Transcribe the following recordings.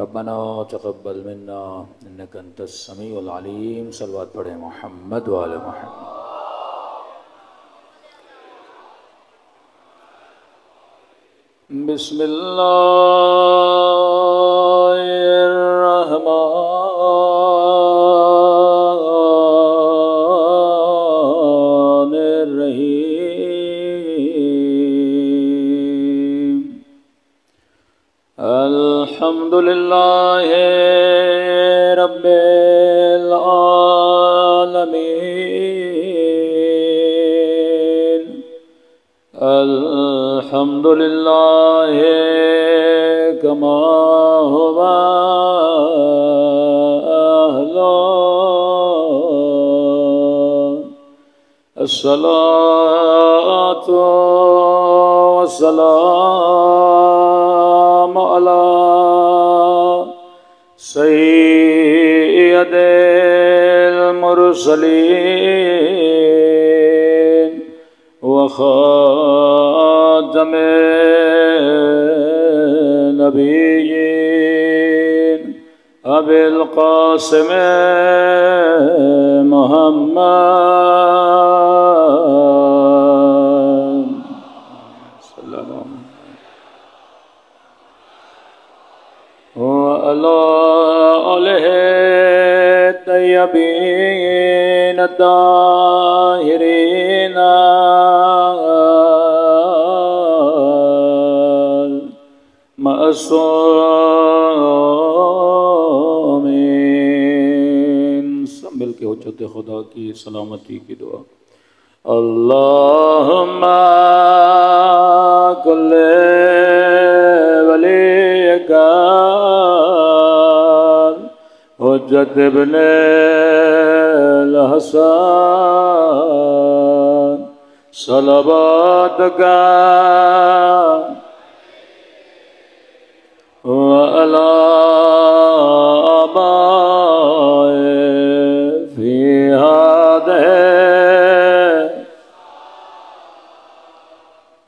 ربنا تقبل منا انك انت السميع العليم صلوات پڑھیں محمد وعلى محمد. بسم الله الرحمن الرحيم. الحمد لله رب العالمين. الحمد لله كما هو أهله. الصلاة والسلام على سيد المرسلين وخاتم النبيين أبي القاسم محمد صلى الله عليه وسلم وعلى آله الطيبين الطاهرين معصومین. سب مل کے حجت خدا کی سلامتی کی دعا. اللہم کل ولیک حجت ابن الحسن صلواتک وعلى آبائه في هذه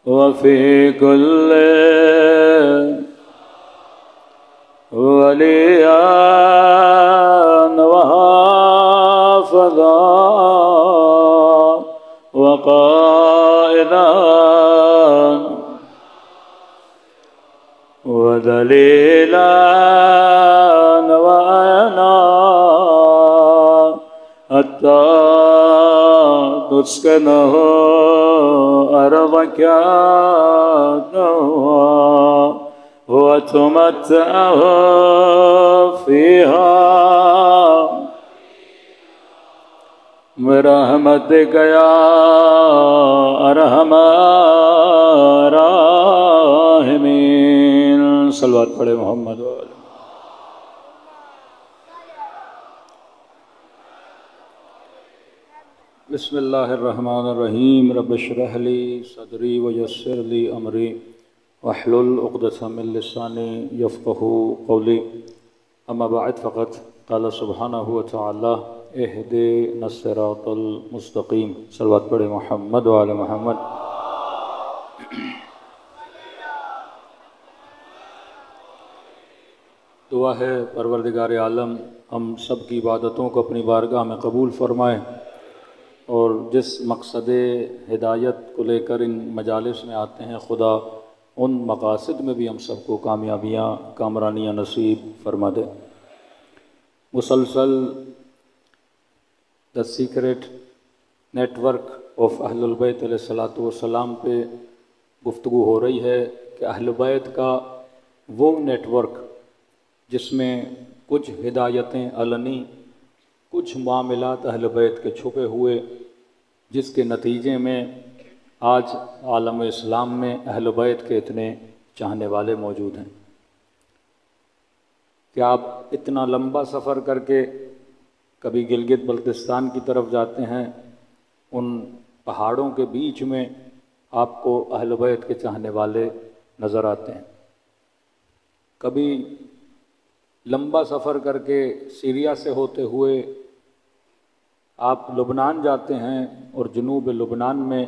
وفي كل وليا وحافظا وقائدا ودليلا وعينا حتى تسكنه أرضك وتمتعه فيها برحمتك يا أرحم الراحمين. صلوات پڑھے محمد وآلہ. بسم اللہ الرحمن الرحیم. رب اشرح لی صدری ویسر لی امری واحلل عقدۃ من لسانی یفقہوا قولی. اما بعد فقط قال سبحانہ وتعالی اہدنا الصراط المستقیم. صلوات پڑھے محمد وآلہ محمد. دعا ہے پروردگار عالم ہم سب کی عبادتوں کو اپنی بارگاہ میں قبول فرمائے اور جس مقصد ہدایت کو لے کر ان مجالس میں آتے ہیں خدا ان مقاصد میں بھی ہم سب کو کامیابیاں کامرانیاں نصیب فرما دے. مسلسل دا سیکریٹ نیٹ ورک آف اہل البیت علیہ الصلوۃ والسلام پہ گفتگو ہو رہی ہے کہ اہل بیت کا وہ نیٹ ورک جس میں کچھ ہدایتیں علنی کچھ معاملات اہل بیت کے چھپے ہوئے جس کے نتیجے میں آج عالم اسلام میں اہل بیت کے اتنے چاہنے والے موجود ہیں کہ آپ اتنا لمبا سفر کر کے کبھی گلگت بلتستان کی طرف جاتے ہیں، ان پہاڑوں کے بیچ میں آپ کو اہل بیت کے چاہنے والے نظر آتے ہیں. کبھی لمبا سفر کر کے سیریا سے ہوتے ہوئے آپ لبنان جاتے ہیں اور جنوب لبنان میں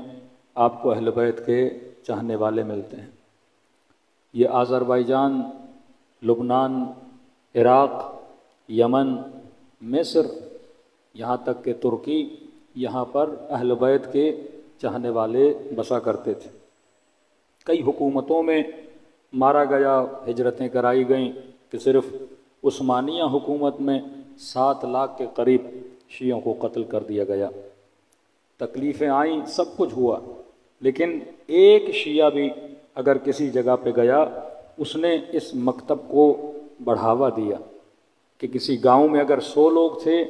آپ کو اہل بیت کے چاہنے والے ملتے ہیں. یہ آذربائیجان، لبنان عراق، یمن، مصر، یہاں تک کہ ترکی، یہاں پر اہل بیت کے چاہنے والے بسا کرتے تھے۔ کئی حکومتوں میں مارا گیا، ہجرتیں کرائی گئیں کہ صرف عثمانیہ حکومت میں 7 لاکھ کے قریب شیعوں کو قتل کر دیا گیا۔ تکلیفیں آئیں، سب کچھ ہوا، لیکن ایک شیعہ بھی اگر کسی جگہ پہ گیا اس نے اس مکتب کو بڑھاوا دیا کہ کسی گاؤں میں اگر 100 لوگ تھے،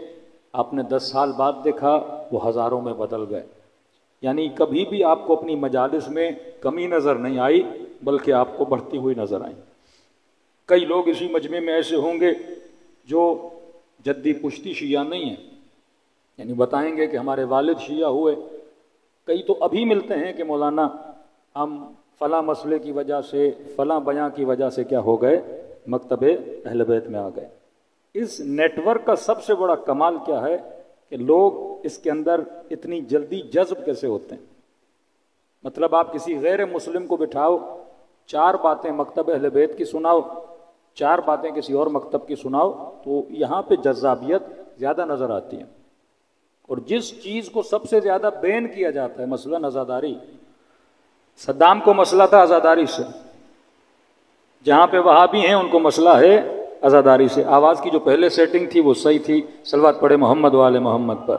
آپ نے 10 سال بعد دیکھا وہ ہزاروں میں بدل گئے۔ یعنی کبھی بھی آپ کو اپنی مجالس میں کمی نظر نہیں آئی، بلکہ آپ کو بڑھتی ہوئی نظر آئی۔ کئی لوگ اسی مجمع میں ایسے ہوں گے جو جدی پشتی شیعہ نہیں ہیں، یعنی بتائیں گے کہ ہمارے والد شیعہ ہوئے۔ کئی تو ابھی ملتے ہیں کہ مولانا ہم فلاں مسئلے کی وجہ سے، فلاں بیان کی وجہ سے کیا ہو گئے، مکتب اہل بیت میں آ گئے۔ اس نیٹ ورک کا سب سے بڑا کمال کیا ہے کہ لوگ اس کے اندر اتنی جلدی جذب کیسے ہوتے ہیں۔ مطلب آپ کسی غیر مسلم کو بٹھاؤ، 4 باتیں مکتب اہل بیت کی سناؤ، 4 باتیں کسی اور مکتب کی سناؤ، تو یہاں پہ جذابیت زیادہ نظر آتی ہے۔ اور جس چیز کو سب سے زیادہ بین کیا جاتا ہے، مثلا عزاداری، صدام کو مسئلہ تھا عزاداری سے، جہاں پہ وہابی ہیں ان کو مسئلہ ہے عزاداری سے۔ آواز کی جو پہلے سیٹنگ تھی وہ صحیح تھی، صلوات پڑھے محمد والے محمد پر۔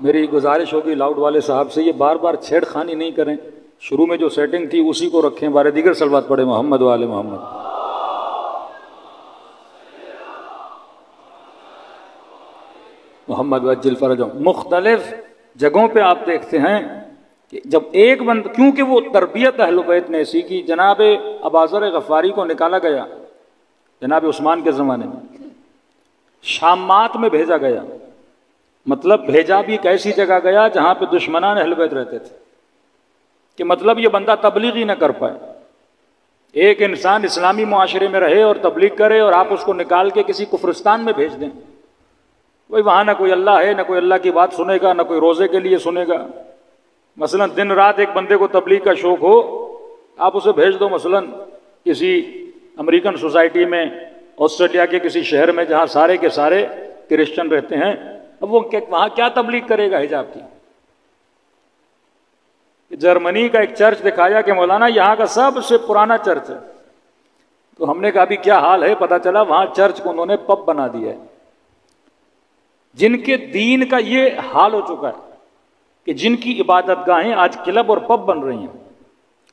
میری گزارش ہوگی لاؤڈ والے صاحب سے، یہ بار بار چھیڑ خانی نہیں کریں، شروع میں جو سیٹنگ تھی اسی کو رکھیں، بارے دیگر صلوات پڑھے محمد والے محمد۔ محمد وجل فرجہم۔ مختلف جگہوں پہ آپ دیکھتے ہیں کہ جب ایک بند، کیونکہ وہ تربیت اہل بیت نے ایسی کی، جناب اباذر غفاری کو نکالا گیا جناب عثمان کے زمانے میں، شامات میں بھیجا گیا، مطلب بھیجا بھی ایک ایسی جگہ گیا جہاں پہ دشمنان اہل بیت رہتے تھے، کہ مطلب یہ بندہ تبلیغ ہی نہ کر پائے۔ ایک انسان اسلامی معاشرے میں رہے اور تبلیغ کرے اور آپ اس کو نکال کے کسی کفرستان میں بھیج دیں، کوئی وہاں نہ کوئی اللہ ہے، نہ کوئی اللہ کی بات سنے گا، نہ کوئی روزے کے لیے سنے گا۔ مثلا دن رات ایک بندے کو تبلیغ کا شوق ہو، آپ اسے بھیج دو مثلا کسی امریکن سوسائٹی میں، آسٹریلیا کے کسی شہر میں جہاں سارے کے سارے کرسچن رہتے ہیں، اب وہ وہاں کیا تبلیغ کرے گا حجاب کی؟ جرمنی کا ایک چرچ دکھایا کہ مولانا یہاں کا سب سے پرانا چرچ ہے، تو ہم نے کہا بھی کیا حال ہے؟ پتا چلا وہاں چرچ کو انہوں نے پب بنا دیا ہے۔ جن کے دین کا یہ حال ہو چکا ہے کہ جن کی عبادت گاہیں آج کلب اور پب بن رہی ہیں،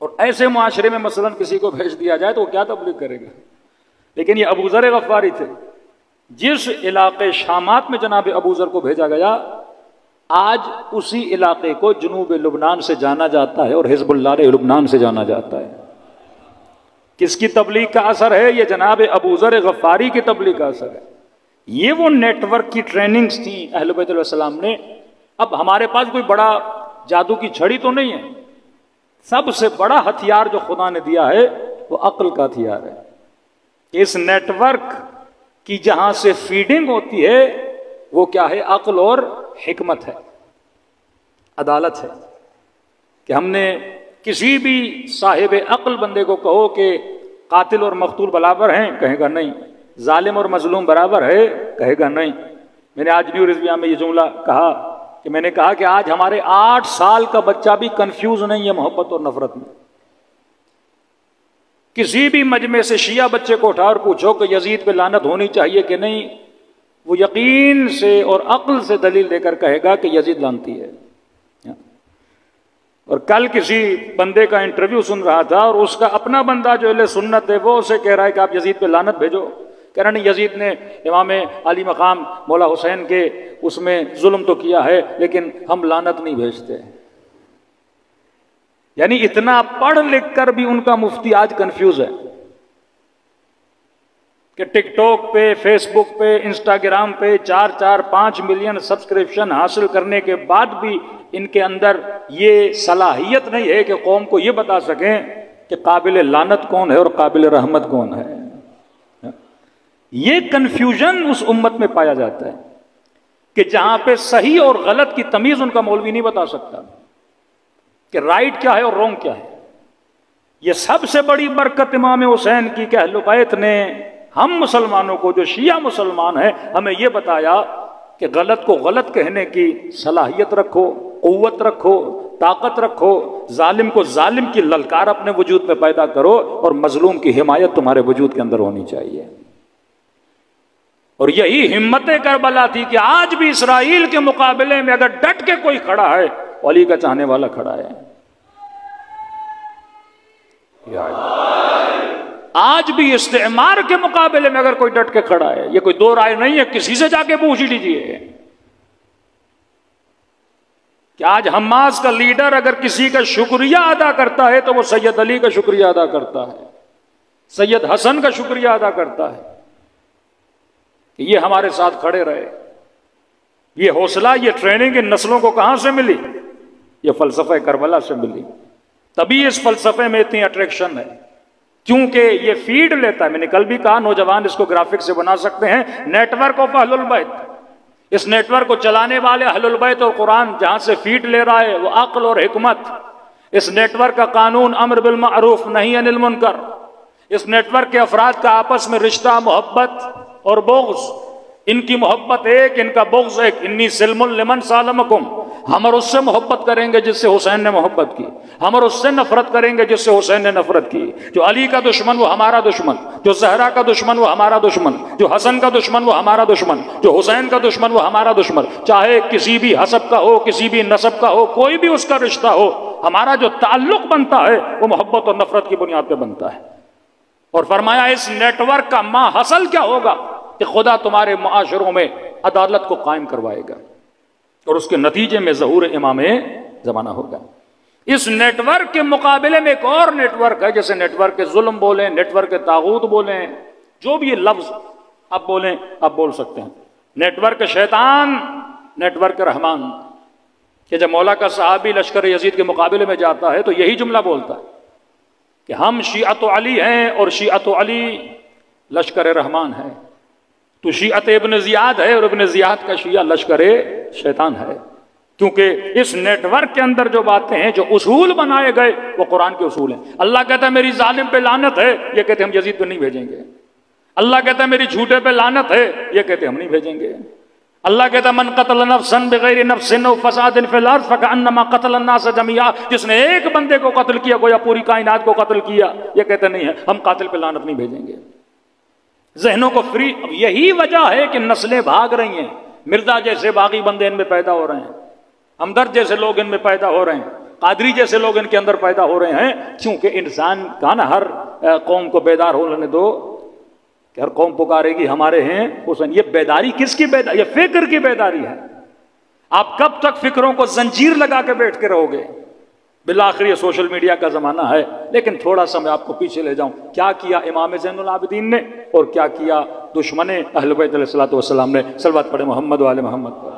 اور ایسے معاشرے میں مثلا کسی کو بھیج دیا جائے تو وہ کیا تبلیغ کرے گا؟ لیکن یہ ابوذر غفاری تھے، جس علاقے شامات میں جناب ابوذر کو بھیجا گیا، آج اسی علاقے کو جنوب لبنان سے جانا جاتا ہے اور حزب اللہ لبنان سے جانا جاتا ہے۔ کس کی تبلیغ کا اثر ہے؟ یہ جناب ابوذر غفاری کی تبلیغ کا اثر ہے۔ یہ وہ نیٹ ورک کی ٹریننگز تھیں اہل بیت علیہ السلام نے۔ اب ہمارے پاس کوئی بڑا جادو کی چھڑی تو نہیں ہے، سب سے بڑا ہتھیار جو خدا نے دیا ہے وہ عقل کا ہتھیار ہے۔ اس نیٹ ورک کی جہاں سے فیڈنگ ہوتی ہے وہ کیا ہے؟ عقل اور حکمت ہے، عدالت ہے۔ کہ ہم نے کسی بھی صاحب عقل بندے کو کہو کہ قاتل اور مقتول برابر ہیں، کہے گا نہیں۔ ظالم اور مظلوم برابر ہے، کہے گا نہیں۔ میں نے آج نیو رضویہ میں یہ جملہ کہا کہ میں نے کہا کہ آج ہمارے 8 سال کا بچہ بھی کنفیوز نہیں ہے محبت اور نفرت میں۔ کسی بھی مجمع سے شیعہ بچے کو اٹھا اور پوچھو کہ یزید پہ لعنت ہونی چاہیے کہ نہیں، وہ یقین سے اور عقل سے دلیل دے کر کہے گا کہ یزید لعنتی ہے۔ اور کل کسی بندے کا انٹرویو سن رہا تھا اور اس کا اپنا بندہ جو اہل سنت ہے وہ اسے کہہ رہا ہے کہ آپ یزید پہ لعنت بھیجو، کہہ رہا نہیں یزید نے امام علی مقام مولا حسین کے اس میں ظلم تو کیا ہے لیکن ہم لعنت نہیں بھیجتے۔ یعنی اتنا پڑھ لکھ کر بھی ان کا مفتی آج کنفیوز ہے کہ ٹک ٹاک پہ، فیس بک پہ، انسٹاگرام پہ 4-5 ملین سبسکرپشن حاصل کرنے کے بعد بھی ان کے اندر یہ صلاحیت نہیں ہے کہ قوم کو یہ بتا سکیں کہ قابل لعنت کون ہے اور قابل رحمت کون ہے۔ یہ کنفیوژن اس امت میں پایا جاتا ہے کہ جہاں پہ صحیح اور غلط کی تمیز ان کا مولوی نہیں بتا سکتا کہ رائٹ کیا ہے اور رونگ کیا ہے۔ یہ سب سے بڑی برکت امام حسین کی کہ اہل بیت نے ہم مسلمانوں کو، جو شیعہ مسلمان ہیں، ہمیں یہ بتایا کہ غلط کو غلط کہنے کی صلاحیت رکھو، قوت رکھو، طاقت رکھو، ظالم کو ظالم کی للکار اپنے وجود میں پیدا کرو، اور مظلوم کی حمایت تمہارے وجود کے اندر ہونی چاہیے۔ اور یہی ہمت کربلا تھی کہ آج بھی اسرائیل کے مقابلے میں اگر ڈٹ کے کوئی کھڑا ہے، علی کا چاہنے والا کھڑا ہے۔ آج بھی استعمار کے مقابلے میں اگر کوئی ڈٹ کے کھڑا ہے، یہ کوئی دو رائے نہیں ہے، کسی سے جا کے پوچھ لیجیے کہ آج حماس کا لیڈر اگر کسی کا شکریہ ادا کرتا ہے تو وہ سید علی کا شکریہ ادا کرتا ہے، سید حسن کا شکریہ ادا کرتا ہے کہ یہ ہمارے ساتھ کھڑے رہے۔ یہ حوصلہ، یہ ٹریننگ ان نسلوں کو کہاں سے ملی؟ یہ فلسفہ کربلا سے ملی۔ تبھی اس فلسفے میں اتنی اٹریکشن ہے، کیونکہ یہ فیڈ لیتا ہے۔ میں نے کل بھی کہا نوجوان اس کو گرافک سے بنا سکتے ہیں، نیٹ ورک آف اہل البیت۔ اس نیٹ ورک کو چلانے والے اہل البیت اور قرآن جہاں سے فیڈ لے رہا ہے وہ عقل اور حکمت۔ اس نیٹ ورک کا قانون امر بالمعروف نہی عن المنکر، اس نیٹ ورک کے افراد کا آپس میں رشتہ، محبت اور بغض، ان کی محبت ایک، ان کا بغض ایک۔ انی سلم لمن سالمکم، ہم اور اس سے محبت کریں گے جس سے حسین نے محبت کی، ہم اور اس سے نفرت کریں گے جس سے حسین نے نفرت کی۔ جو علی کا دشمن وہ ہمارا دشمن، جو زہرا کا دشمن وہ ہمارا دشمن، جو حسن کا دشمن وہ ہمارا دشمن، جو حسین کا دشمن وہ ہمارا دشمن۔ چاہے کسی بھی حسب کا ہو، کسی بھی نسب کا ہو، کوئی بھی اس کا رشتہ ہو، ہمارا جو تعلق بنتا ہے وہ محبت اور نفرت کی بنیاد پہ بنتا ہے۔ اور فرمایا اس نیٹ ورک کا ما حاصل کیا ہوگا کہ خدا تمہارے معاشروں میں عدالت کو قائم کروائے گا، اور اس کے نتیجے میں ظہور امام زمانہ ہوگا۔ اس نیٹ ورک کے مقابلے میں ایک اور نیٹ ورک ہے، جیسے نیٹ ورک کے ظلم بولیں، نیٹ ورک کے طاغوت بولیں، جو بھی یہ لفظ اب بولیں اب بول سکتے ہیں۔ نیٹ ورک شیطان، نیٹ ورک رحمان، کہ جب مولا کا صحابی لشکر یزید کے مقابلے میں جاتا ہے تو یہی جملہ بولتا ہے کہ ہم شیعت علی ہیں اور شیعت علی لشکر رحمان ہے۔ تو شیعت ابن زیاد ہے اور ابن زیاد کا شیعہ لشکر شیطان ہے، کیونکہ اس نیٹ ورک کے اندر جو باتیں ہیں، جو اصول بنائے گئے وہ قرآن کے اصول ہیں۔ اللہ کہتا ہے میری ظالم پہ لعنت ہے، یہ کہتے ہم یزید پہ نہیں بھیجیں گے۔ اللہ کہتا ہے میری جھوٹے پہ لعنت ہے، یہ کہتے ہم نہیں بھیجیں گے۔ اللہ کہتا ہے من قتل نفسا بغیر نفس او فساد فی الارض فکأنما قتل الناس جميعا، جس نے ایک بندے کو قتل کیا گویا پوری کائنات کو قتل کیا، یہ کہتے نہیں ہے ہم قاتل پہ لعنت نہیں بھیجیں گے۔ ذہنوں کو فری، اب یہی وجہ ہے کہ نسلیں بھاگ رہی ہیں۔ مرزا جیسے باغی بندے ان میں پیدا ہو رہے ہیں، ہمدرد جیسے لوگ ان میں پیدا ہو رہے ہیں، قادری جیسے لوگ ان کے اندر پیدا ہو رہے ہیں، کیونکہ انسان کا نا ہر قوم کو بیدار ہونے دو کہ ہر قوم پکارے گی ہمارے ہیں حسین۔ یہ بیداری کس کی بیداری؟ یہ فکر کی بیداری ہے۔ آپ کب تک فکروں کو زنجیر لگا کے بیٹھ کے رہو گے؟ بالآخر یہ سوشل میڈیا کا زمانہ ہے، لیکن تھوڑا سا میں آپ کو پیچھے لے جاؤں، کیا کیا امام زین العابدین نے اور کیا کیا دشمن اہل بیت علیہ الصلوۃ والسلام نے؟ صلوات پڑھے محمد و آل محمد پر۔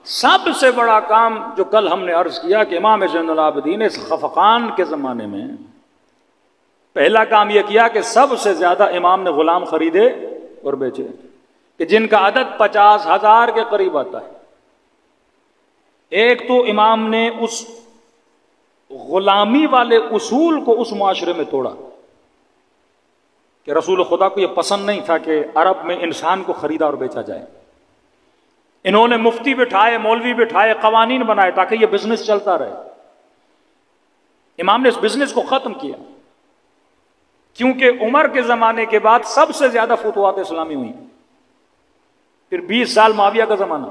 سب سے بڑا کام جو کل ہم نے عرض کیا کہ امام زین العابدین اس خفقان کے زمانے میں پہلا کام یہ کیا کہ سب سے زیادہ امام نے غلام خریدے اور بیچے، کہ جن کا عدد 50,000 کے قریب آتا ہے۔ ایک تو امام نے اس غلامی والے اصول کو اس معاشرے میں توڑا کہ رسول خدا کو یہ پسند نہیں تھا کہ عرب میں انسان کو خریدا اور بیچا جائے۔ انہوں نے مفتی بٹھائے، مولوی بٹھائے، قوانین بنائے تاکہ یہ بزنس چلتا رہے۔ امام نے اس بزنس کو ختم کیا، کیونکہ عمر کے زمانے کے بعد سب سے زیادہ فتوحات اسلامی ہوئی۔ پھر 20 سال معاویہ کا زمانہ،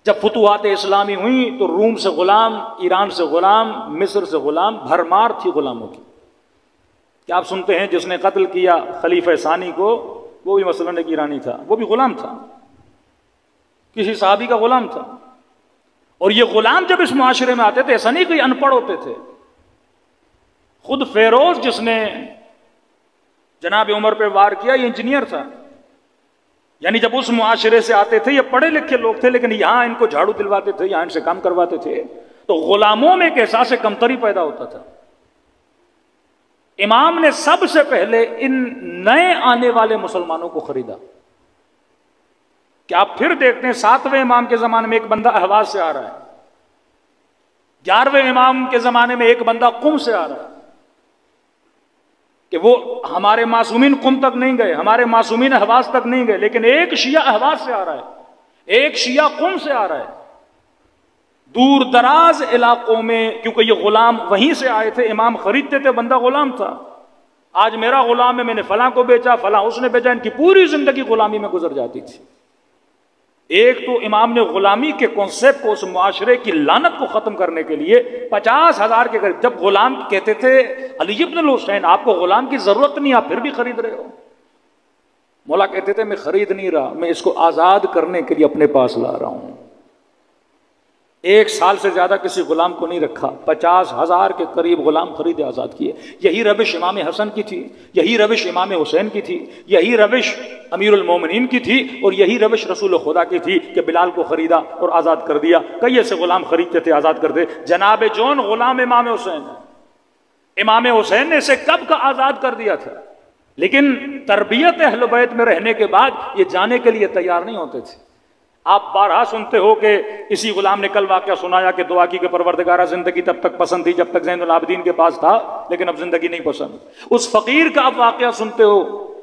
جب فتوحات اسلامی ہوئیں تو روم سے غلام، ایران سے غلام، مصر سے غلام، بھرمار تھی غلاموں کی۔ کیا آپ سنتے ہیں جس نے قتل کیا خلیفہ ثانی کو، وہ بھی مثلاً ایک ایرانی تھا، وہ بھی غلام تھا، کسی صحابی کا غلام تھا۔ اور یہ غلام جب اس معاشرے میں آتے تھے، ایسا نہیں کہ ان پڑھ ہوتے تھے۔ خود فیروز جس نے جناب عمر پہ وار کیا، یہ انجینئر تھا، یعنی جب اس معاشرے سے آتے تھے یہ پڑھے لکھے لوگ تھے، لیکن یہاں ان کو جھاڑو دلواتے تھے، یہاں ان سے کام کرواتے تھے، تو غلاموں میں ایک احساس کمتری پیدا ہوتا تھا۔ امام نے سب سے پہلے ان نئے آنے والے مسلمانوں کو خریدا، کہ آپ پھر دیکھتے ہیں 7ویں امام کے زمانے میں ایک بندہ اہواز سے آ رہا ہے، 11ویں امام کے زمانے میں ایک بندہ قم سے آ رہا ہے، کہ وہ ہمارے معصومین قم تک نہیں گئے، ہمارے معصومین اہواز تک نہیں گئے، لیکن ایک شیعہ اہواز سے آ رہا ہے، ایک شیعہ قم سے آ رہا ہے۔ دور دراز علاقوں میں، کیونکہ یہ غلام وہیں سے آئے تھے، امام خریدتے تھے، بندہ غلام تھا، آج میرا غلام ہے، میں نے فلاں کو بیچا، فلاں اس نے بیچا، ان کی پوری زندگی غلامی میں گزر جاتی تھی۔ ایک تو امام نے غلامی کے کانسیپٹ کو، اس معاشرے کی لعنت کو ختم کرنے کے لیے 50,000 کے قریب، جب غلام کہتے تھے علی ابن الحسین آپ کو غلام کی ضرورت نہیں، آپ پھر بھی خرید رہے ہو، مولا کہتے تھے میں خرید نہیں رہا، میں اس کو آزاد کرنے کے لیے اپنے پاس لا رہا ہوں۔ 1 سال سے زیادہ کسی غلام کو نہیں رکھا، 50,000 کے قریب غلام خریدے، آزاد کیے۔ یہی روش امام حسن کی تھی، یہی روش امام حسین کی تھی، یہی روش امیر المومنین کی تھی، اور یہی روش رسول خدا کی تھی کہ بلال کو خریدا اور آزاد کر دیا۔ کئی ایسے غلام خریدتے تھے، آزاد کرتے۔ جناب جون غلام امام حسین، امام حسین نے اسے کب کا آزاد کر دیا تھا، لیکن تربیت اہل بیت میں رہنے کے بعد یہ جانے کے لیے تیار نہیں ہوتے تھے۔ آپ بارہا سنتے ہو کہ اسی غلام نے کل واقعہ سنایا کہ دعا کی کہ پروردگارہ زندگی تب تک پسند تھی جب تک زین العابدین کے پاس تھا، لیکن اب زندگی نہیں پسند۔ اس فقیر کا آپ واقعہ سنتے ہو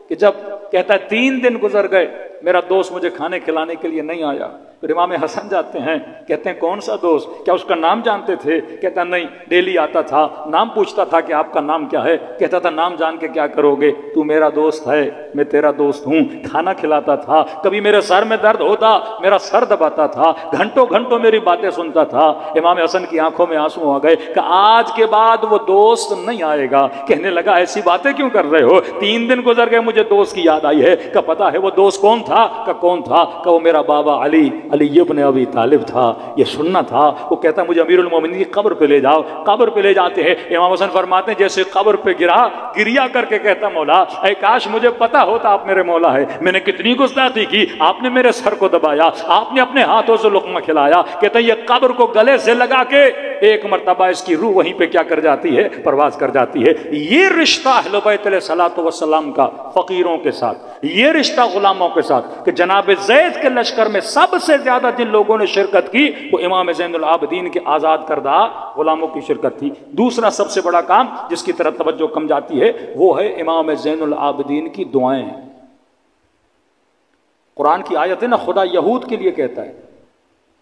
کہ جب کہتا ہے 3 دن گزر گئے، میرا دوست مجھے کھانے کھلانے کے لیے نہیں آیا۔ پھر امام حسن جاتے ہیں، کہتے ہیں کون سا دوست، کیا اس کا نام جانتے تھے؟ کہتا نہیں، ڈیلی آتا تھا، نام پوچھتا تھا کہ آپ کا نام کیا ہے، کہتا تھا نام جان کے کیا کرو گے، تو میرا دوست ہے، میں تیرا دوست ہوں، کھانا کھلاتا تھا، کبھی میرے سر میں درد ہوتا میرا سر دباتا تھا، گھنٹوں گھنٹوں میری باتیں سنتا تھا۔ امام حسن کی آنکھوں میں آنسو آ گئے کہ آج کے بعد وہ دوست نہیں آئے گا۔ کہنے لگا ایسی باتیں کیوں کر رہے ہو، 3 دن گزر گئے، مجھے دوست کی یاد آئی ہے کہ پتا ہے وہ دوست کون تھا، کہ کون تھا، کہ وہ میرا بابا علی ابن ابی طالب تھا۔ یہ سننا تھا۔ وہ کہتا مجھے امیر المومنین کی قبر پہ لے جاؤ۔ قبر پہ لے جاتے ہیں، امام حسن فرماتے ہیں جیسے قبر پہ گریا کر کے کہتا مولا اے کاش مجھے پتا ہوتا آپ میرے مولا ہے، میں نے کتنی گستاخی کی، آپ نے میرے سر کو دبایا، آپ نے اپنے ہاتھوں سے لقمہ کھلایا۔ کہتا ہے یہ قبر کو گلے سے لگا کے ایک مرتبہ اس کی روح وہیں پہ کیا کر جاتی ہے، پرواز کر جاتی ہے۔ یہ رشتہ اہل بیت علیہ الصلوۃ والسلام کا فقیروں کے ساتھ، یہ رشتہ غلاموں کے ساتھ، کہ جناب زید کے لشکر میں سب سے زیادہ جن لوگوں نے شرکت کی وہ امام زین العابدین کے آزاد کردہ غلاموں کی شرکت تھی۔ دوسرا سب سے بڑا کام جس کی طرف توجہ کم جاتی ہے وہ ہے امام زین العابدین کی دعائیں۔ قرآن کی آیت ہے نا، خدا یہود کے لیے کہتا ہے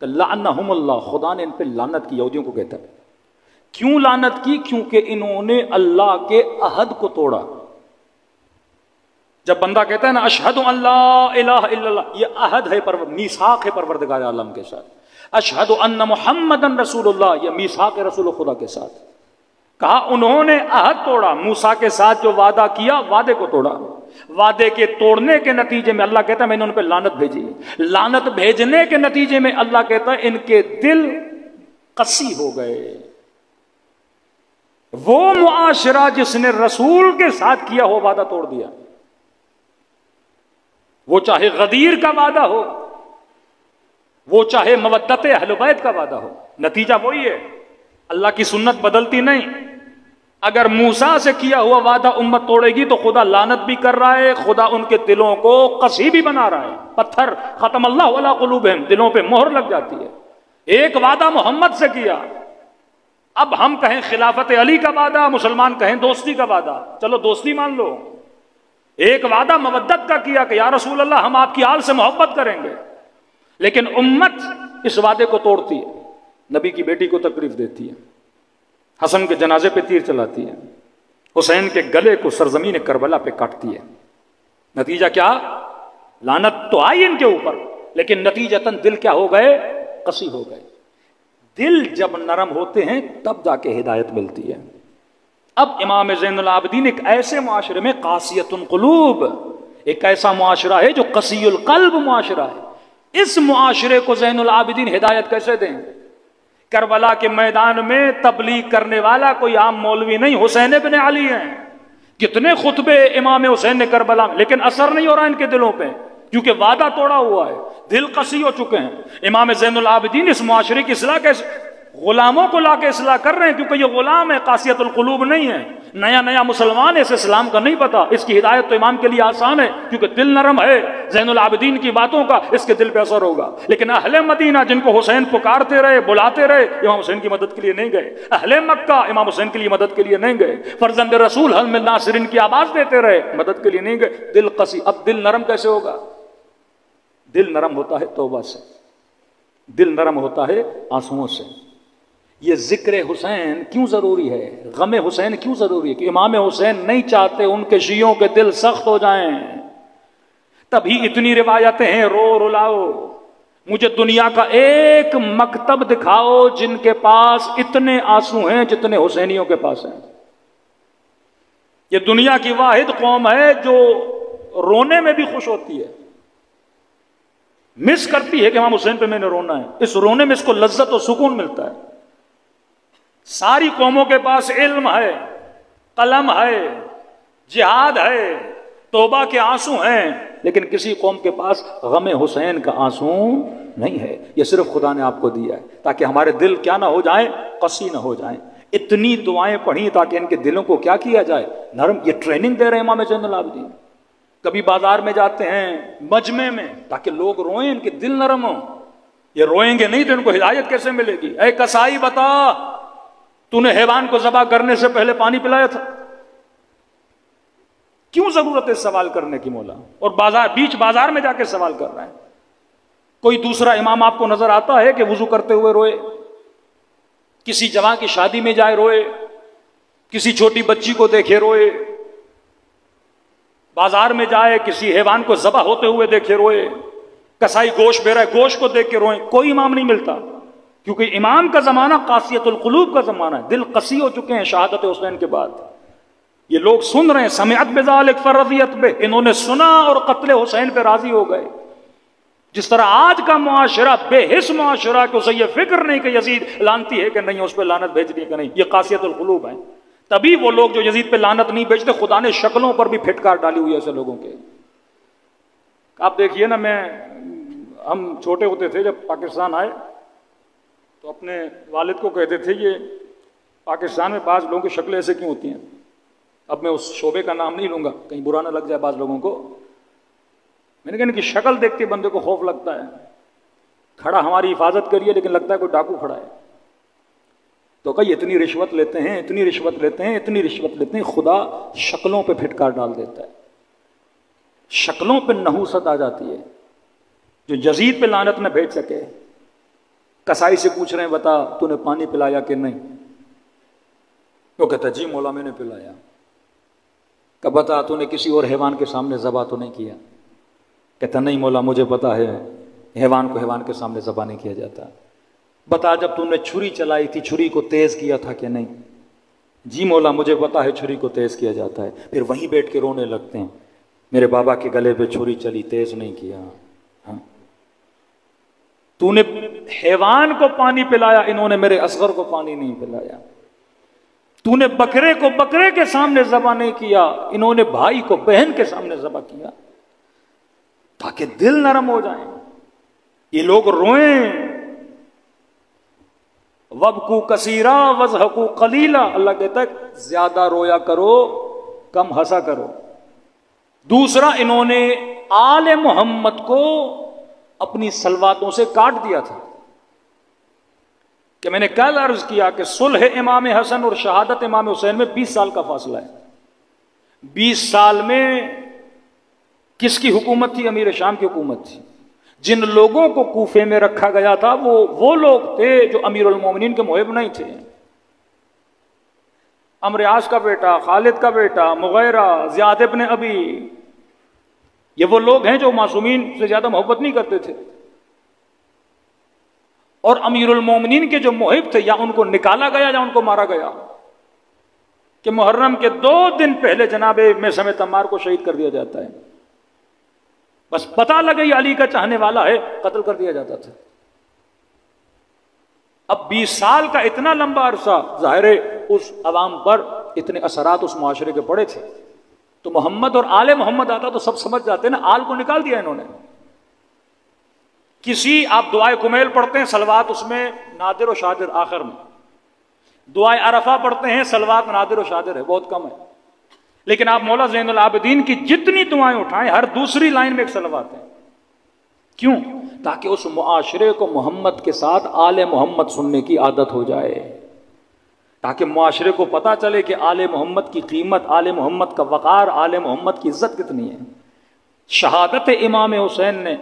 کہ لعنہم اللہ، خدا نے ان پہ لعنت کی، یہودیوں کو کہتا ہے۔ کیوں لعنت کی؟ کیونکہ انہوں نے اللہ کے عہد کو توڑا۔ جب بندہ کہتا ہے نا اشہد ان لا الہ الا اللہ، یہ عہد ہے، میثاق ہے پروردگار عالم کے ساتھ۔ اشہد ان محمدن رسول اللہ، یہ میثاق ہے رسول خدا کے ساتھ۔ کہا انہوں نے عہد توڑا، موسیٰ کے ساتھ جو وعدہ کیا وعدے کو توڑا۔ وعدے کے توڑنے کے نتیجے میں اللہ کہتا ہے میں نے ان پہ لعنت بھیجی۔ لعنت بھیجنے کے نتیجے میں اللہ کہتا ہے ان کے دل قسی ہو گئے۔ وہ معاشرہ جس نے رسول کے ساتھ کیا ہو وعدہ توڑ دیا، وہ چاہے غدیر کا وعدہ ہو، وہ چاہے مودت اہل بیت کا وعدہ ہو، نتیجہ وہی ہے۔ اللہ کی سنت بدلتی نہیں۔ اگر موسیٰ سے کیا ہوا وعدہ امت توڑے گی تو خدا لعنت بھی کر رہا ہے، خدا ان کے دلوں کو قسی بھی بنا رہا ہے۔ پتھر ختم اللہ علی قلوبہم، دلوں پہ مہر لگ جاتی ہے۔ ایک وعدہ محمد سے کیا، اب ہم کہیں خلافت علی کا وعدہ، مسلمان کہیں دوستی کا وعدہ، چلو دوستی مان لو۔ ایک وعدہ مودت کا کیا کہ یا رسول اللہ ہم آپ کی آل سے محبت کریں گے، لیکن امت اس وعدے کو توڑتی ہے، نبی کی بیٹی کو تکلیف دیتی ہے، حسن کے جنازے پہ تیر چلاتی ہے، حسین کے گلے کو سرزمین کربلا پہ کاٹتی ہے۔ نتیجہ کیا؟ لعنت تو آئی ان کے اوپر، لیکن نتیجتاً دل کیا ہو گئے؟ قسی ہو گئے۔ دل جب نرم ہوتے ہیں تب جا کے ہدایت ملتی ہے۔ اب امام زین العابدین ایک ایسے معاشرے میں قاسیۃ القلوب، ایک ایسا معاشرہ ہے جو قسی القلب معاشرہ ہے۔ اس معاشرے کو زین العابدین ہدایت کیسے دیں؟ کربلا کے میدان میں تبلیغ کرنے والا کوئی عام مولوی نہیں، حسین ابن علی ہیں۔ کتنے خطبے امام حسین نے کربلا میں، لیکن اثر نہیں ہو رہا ان کے دلوں پہ، کیونکہ وعدہ توڑا ہوا ہے، دل قسی ہو چکے ہیں۔ امام زین العابدین اس معاشرے کی اصلاح کیسے؟ غلاموں کو لا کے اصلاح کر رہے ہیں، کیونکہ یہ غلام ہے، قاسیت القلوب نہیں ہے، نیا نیا مسلمان ہے، اسے اسلام کا نہیں پتا، اس کی ہدایت تو امام کے لیے آسان ہے کیونکہ دل نرم ہے، زین العابدین کی باتوں کا اس کے دل پہ اثر ہوگا۔ لیکن اہل مدینہ جن کو حسین پکارتے رہے، بلاتے رہے، امام حسین کی مدد کے لیے نہیں گئے۔ اہل مکہ امام حسین کے لیے مدد کے لیے نہیں گئے۔ فرزند رسول حل من ناصرین کی آواز دیتے رہے، مدد کے لیے نہیں گئے۔ دل قسی، اب دل نرم کیسے ہوگا؟ دل نرم ہوتا ہے توبہ سے، دل نرم ہوتا ہے آنسوؤں سے۔ یہ ذکر حسین کیوں ضروری ہے، غم حسین کیوں ضروری ہے؟ کہ امام حسین نہیں چاہتے ان کے شیعوں کے دل سخت ہو جائیں، تبھی اتنی روایتیں ہیں، رو رلاؤ، مجھے دنیا کا ایک مکتب دکھاؤ جن کے پاس اتنے آنسو ہیں جتنے حسینیوں کے پاس ہیں۔ یہ دنیا کی واحد قوم ہے جو رونے میں بھی خوش ہوتی ہے، مس کرتی ہے کہ امام حسین پہ میں نے رونا ہے، اس رونے میں اس کو لذت و سکون ملتا ہے۔ ساری قوموں کے پاس علم ہے، قلم ہے، جہاد ہے، توبہ کے آنسو ہیں، لیکن کسی قوم کے پاس غم حسین کا آنسو نہیں ہے۔ یہ صرف خدا نے آپ کو دیا ہے تاکہ ہمارے دل کیا نہ ہو جائیں، قسی نہ ہو جائیں۔ اتنی دعائیں پڑھی تاکہ ان کے دلوں کو کیا کیا جائے، نرم۔ یہ ٹریننگ دے رہے ہیں امام زین العابدین۔ کبھی بازار میں جاتے ہیں، مجمع میں، تاکہ لوگ روئیں، ان کے دل نرم ہوں۔ یہ روئیں گے نہیں تو ان کو ہدایت کیسے ملے گی؟ اے کسائی بتا، تو نے حیوان کو ذبح کرنے سے پہلے پانی پلایا تھا؟ کیوں ضرورت ہے سوال کرنے کی مولا؟ اور بیچ بازار میں جا کے سوال کر رہا ہے۔ کوئی دوسرا امام آپ کو نظر آتا ہے کہ وضو کرتے ہوئے روئے، کسی جوان کی شادی میں جائے روئے، کسی چھوٹی بچی کو دیکھے روئے، بازار میں جائے کسی حیوان کو ذبح ہوتے ہوئے دیکھے روئے، کسائی گوشت بے رہا ہے گوشت کو دیکھ کے روئیں؟ کوئی امام نہیں ملتا، کیونکہ امام کا زمانہ قاسیت القلوب کا زمانہ ہے، دل قسی ہو چکے ہیں شہادت حسین کے بعد۔ یہ لوگ سن رہے ہیں، سمعت بذالک فرضیت بہ، انہوں نے سنا اور قتل حسین پہ راضی ہو گئے۔ جس طرح آج کا معاشرہ بے حس معاشرہ کہ اسے یہ فکر نہیں کہ یزید لعنتی ہے کہ نہیں، اس پہ لعنت بھیجنی کہ نہیں، یہ قاسیت القلوب ہے۔ تبھی وہ لوگ جو یزید پہ لعنت نہیں بھیجتے، خدا نے شکلوں پر بھی پھٹکار ڈالی ہوئی ہے ایسے لوگوں کے۔ آپ دیکھیے نا، ہم چھوٹے ہوتے تھے جب پاکستان آئے تو اپنے والد کو کہتے تھے یہ پاکستان میں بعض لوگوں کی شکلیں ایسے کیوں ہوتی ہیں۔ اب میں اس شعبے کا نام نہیں لوں گا، کہیں برا نہ لگ جائے بعض لوگوں کو۔ میں نے کہا ان کی شکل دیکھ کے بندے کو خوف لگتا ہے، کھڑا ہماری حفاظت کریے لیکن لگتا ہے کوئی ڈاکو کھڑا ہے۔ تو کہیں اتنی رشوت لیتے ہیں، اتنی رشوت لیتے ہیں، اتنی رشوت لیتے ہیں، خدا شکلوں پہ پھٹکار ڈال دیتا ہے، شکلوں پہ نحوست آ جاتی ہے۔ جو یزید پہ لعنت نہ بھیج سکے، کسائی سے پوچھ رہے ہیں بتا تو نے پانی پلایا کہ نہیں؟ وہ کہتا ہے جی مولا میں نے پلایا۔ کہ بتا تو نے کسی اور حیوان کے سامنے ذبح تو نہیں کیا؟ کہتا نہیں مولا مجھے پتا ہے حیوان کو حیوان کے سامنے ذبح نہیں کیا جاتا۔ بتا جب تم نے چھری چلائی تھی چھری کو تیز کیا تھا کہ نہیں؟ جی مولا مجھے پتا ہے چھری کو تیز کیا جاتا ہے۔ پھر وہیں بیٹھ کے رونے لگتے ہیں، میرے بابا کے گلے پہ چھری چلی، تیز نہیں کیا۔ ہاں تو نے حیوان کو پانی پلایا، انہوں نے میرے اصغر کو پانی نہیں پلایا۔ تو نے بکرے کو بکرے کے سامنے ذبح نہیں کیا، انہوں نے بھائی کو بہن کے سامنے ذبح کیا، تاکہ دل نرم ہو جائیں، یہ لوگ روئیں۔ وَبْكُوا كَثِيرًا وَاضْحَكُوا قَلِيلًا، اللہ کہتا ہے زیادہ رویا کرو کم ہنسا کرو۔ دوسرا، انہوں نے آل محمد کو اپنی سلواتوں سے کاٹ دیا تھا، کہ میں نے کل عرض کیا کہ صلح امام حسن اور شہادت امام حسین میں 20 سال کا فاصلہ ہے۔ 20 سال میں کس کی حکومت تھی؟ امیر شام کی حکومت تھی۔ جن لوگوں کو کوفے میں رکھا گیا تھا وہ لوگ تھے جو امیر المومنین کے محب نہیں تھے۔ عمرو عاص کا بیٹا، خالد کا بیٹا، مغیرہ، زیاد ابن ابی، یہ وہ لوگ ہیں جو معصومین سے زیادہ محبت نہیں کرتے تھے، اور امیر المومنین کے جو محب تھے یا ان کو نکالا گیا یا ان کو مارا گیا، کہ محرم کے 2 دن پہلے جناب میثم تمار کو شہید کر دیا جاتا ہے، بس پتہ لگے یہ علی کا چاہنے والا ہے، قتل کر دیا جاتا تھا۔ اب 20 سال کا اتنا لمبا عرصہ، ظاہر ہے اس عوام پر اتنے اثرات اس معاشرے کے پڑے تھے، تو محمد اور آل محمد آتا تو سب سمجھ جاتے نا، آل کو نکال دیا انہوں نے۔ کسی آپ دعائے کمیل پڑھتے ہیں، صلوات اس میں نادر و شادر آخر میں، دعائے عرفہ پڑھتے ہیں، صلوات نادر و شادر ہے، بہت کم ہے. لیکن آپ مولا زین العابدین کی جتنی دعائیں اٹھائیں ہر دوسری لائن میں ایک صلوات ہے. کیوں؟ تاکہ اس معاشرے کو محمد کے ساتھ آل محمد سننے کی عادت ہو جائے، تاکہ معاشرے کو پتا چلے کہ آل محمد کی قیمت، آل محمد کا وقار، آل محمد کی عزت کتنی ہے. شہادت امام حسین نے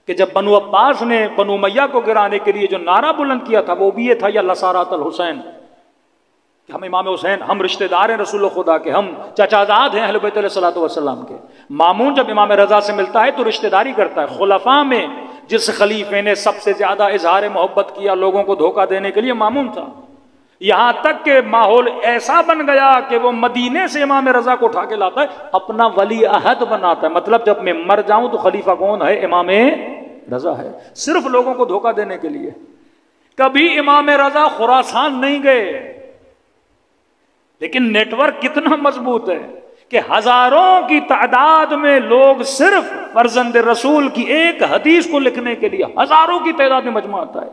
کہ جب بنو عباس نے بنو امیہ کو گرانے کے لیے جو نعرہ بلند کیا تھا وہ بھی یہ تھا، یا لسارات الحسین، کہ ہم امام حسین، ہم رشتہ دار ہیں رسول خدا کے، ہم چچازاد ہیں اہل بیت علیہ الصلوۃ والسلام کے. مامون جب امام رضا سے ملتا ہے تو رشتہ داری کرتا ہے. خلفاء میں جس خلیفے نے سب سے زیادہ اظہار محبت کیا لوگوں کو دھوکہ دینے کے لیے مامون تھا. یہاں تک کہ ماحول ایسا بن گیا کہ وہ مدینے سے امام رضا کو اٹھا کے لاتا ہے، اپنا ولی عہد بناتا ہے. مطلب جب میں مر جاؤں تو خلیفہ کون ہے؟ امام رضا ہے، صرف لوگوں کو دھوکہ دینے کے لیے. کبھی امام رضا خراسان نہیں گئے، لیکن نیٹ ورک کتنا مضبوط ہے کہ ہزاروں کی تعداد میں لوگ صرف فرزند رسول کی ایک حدیث کو لکھنے کے لیے ہزاروں کی تعداد میں مجمع آتا ہے.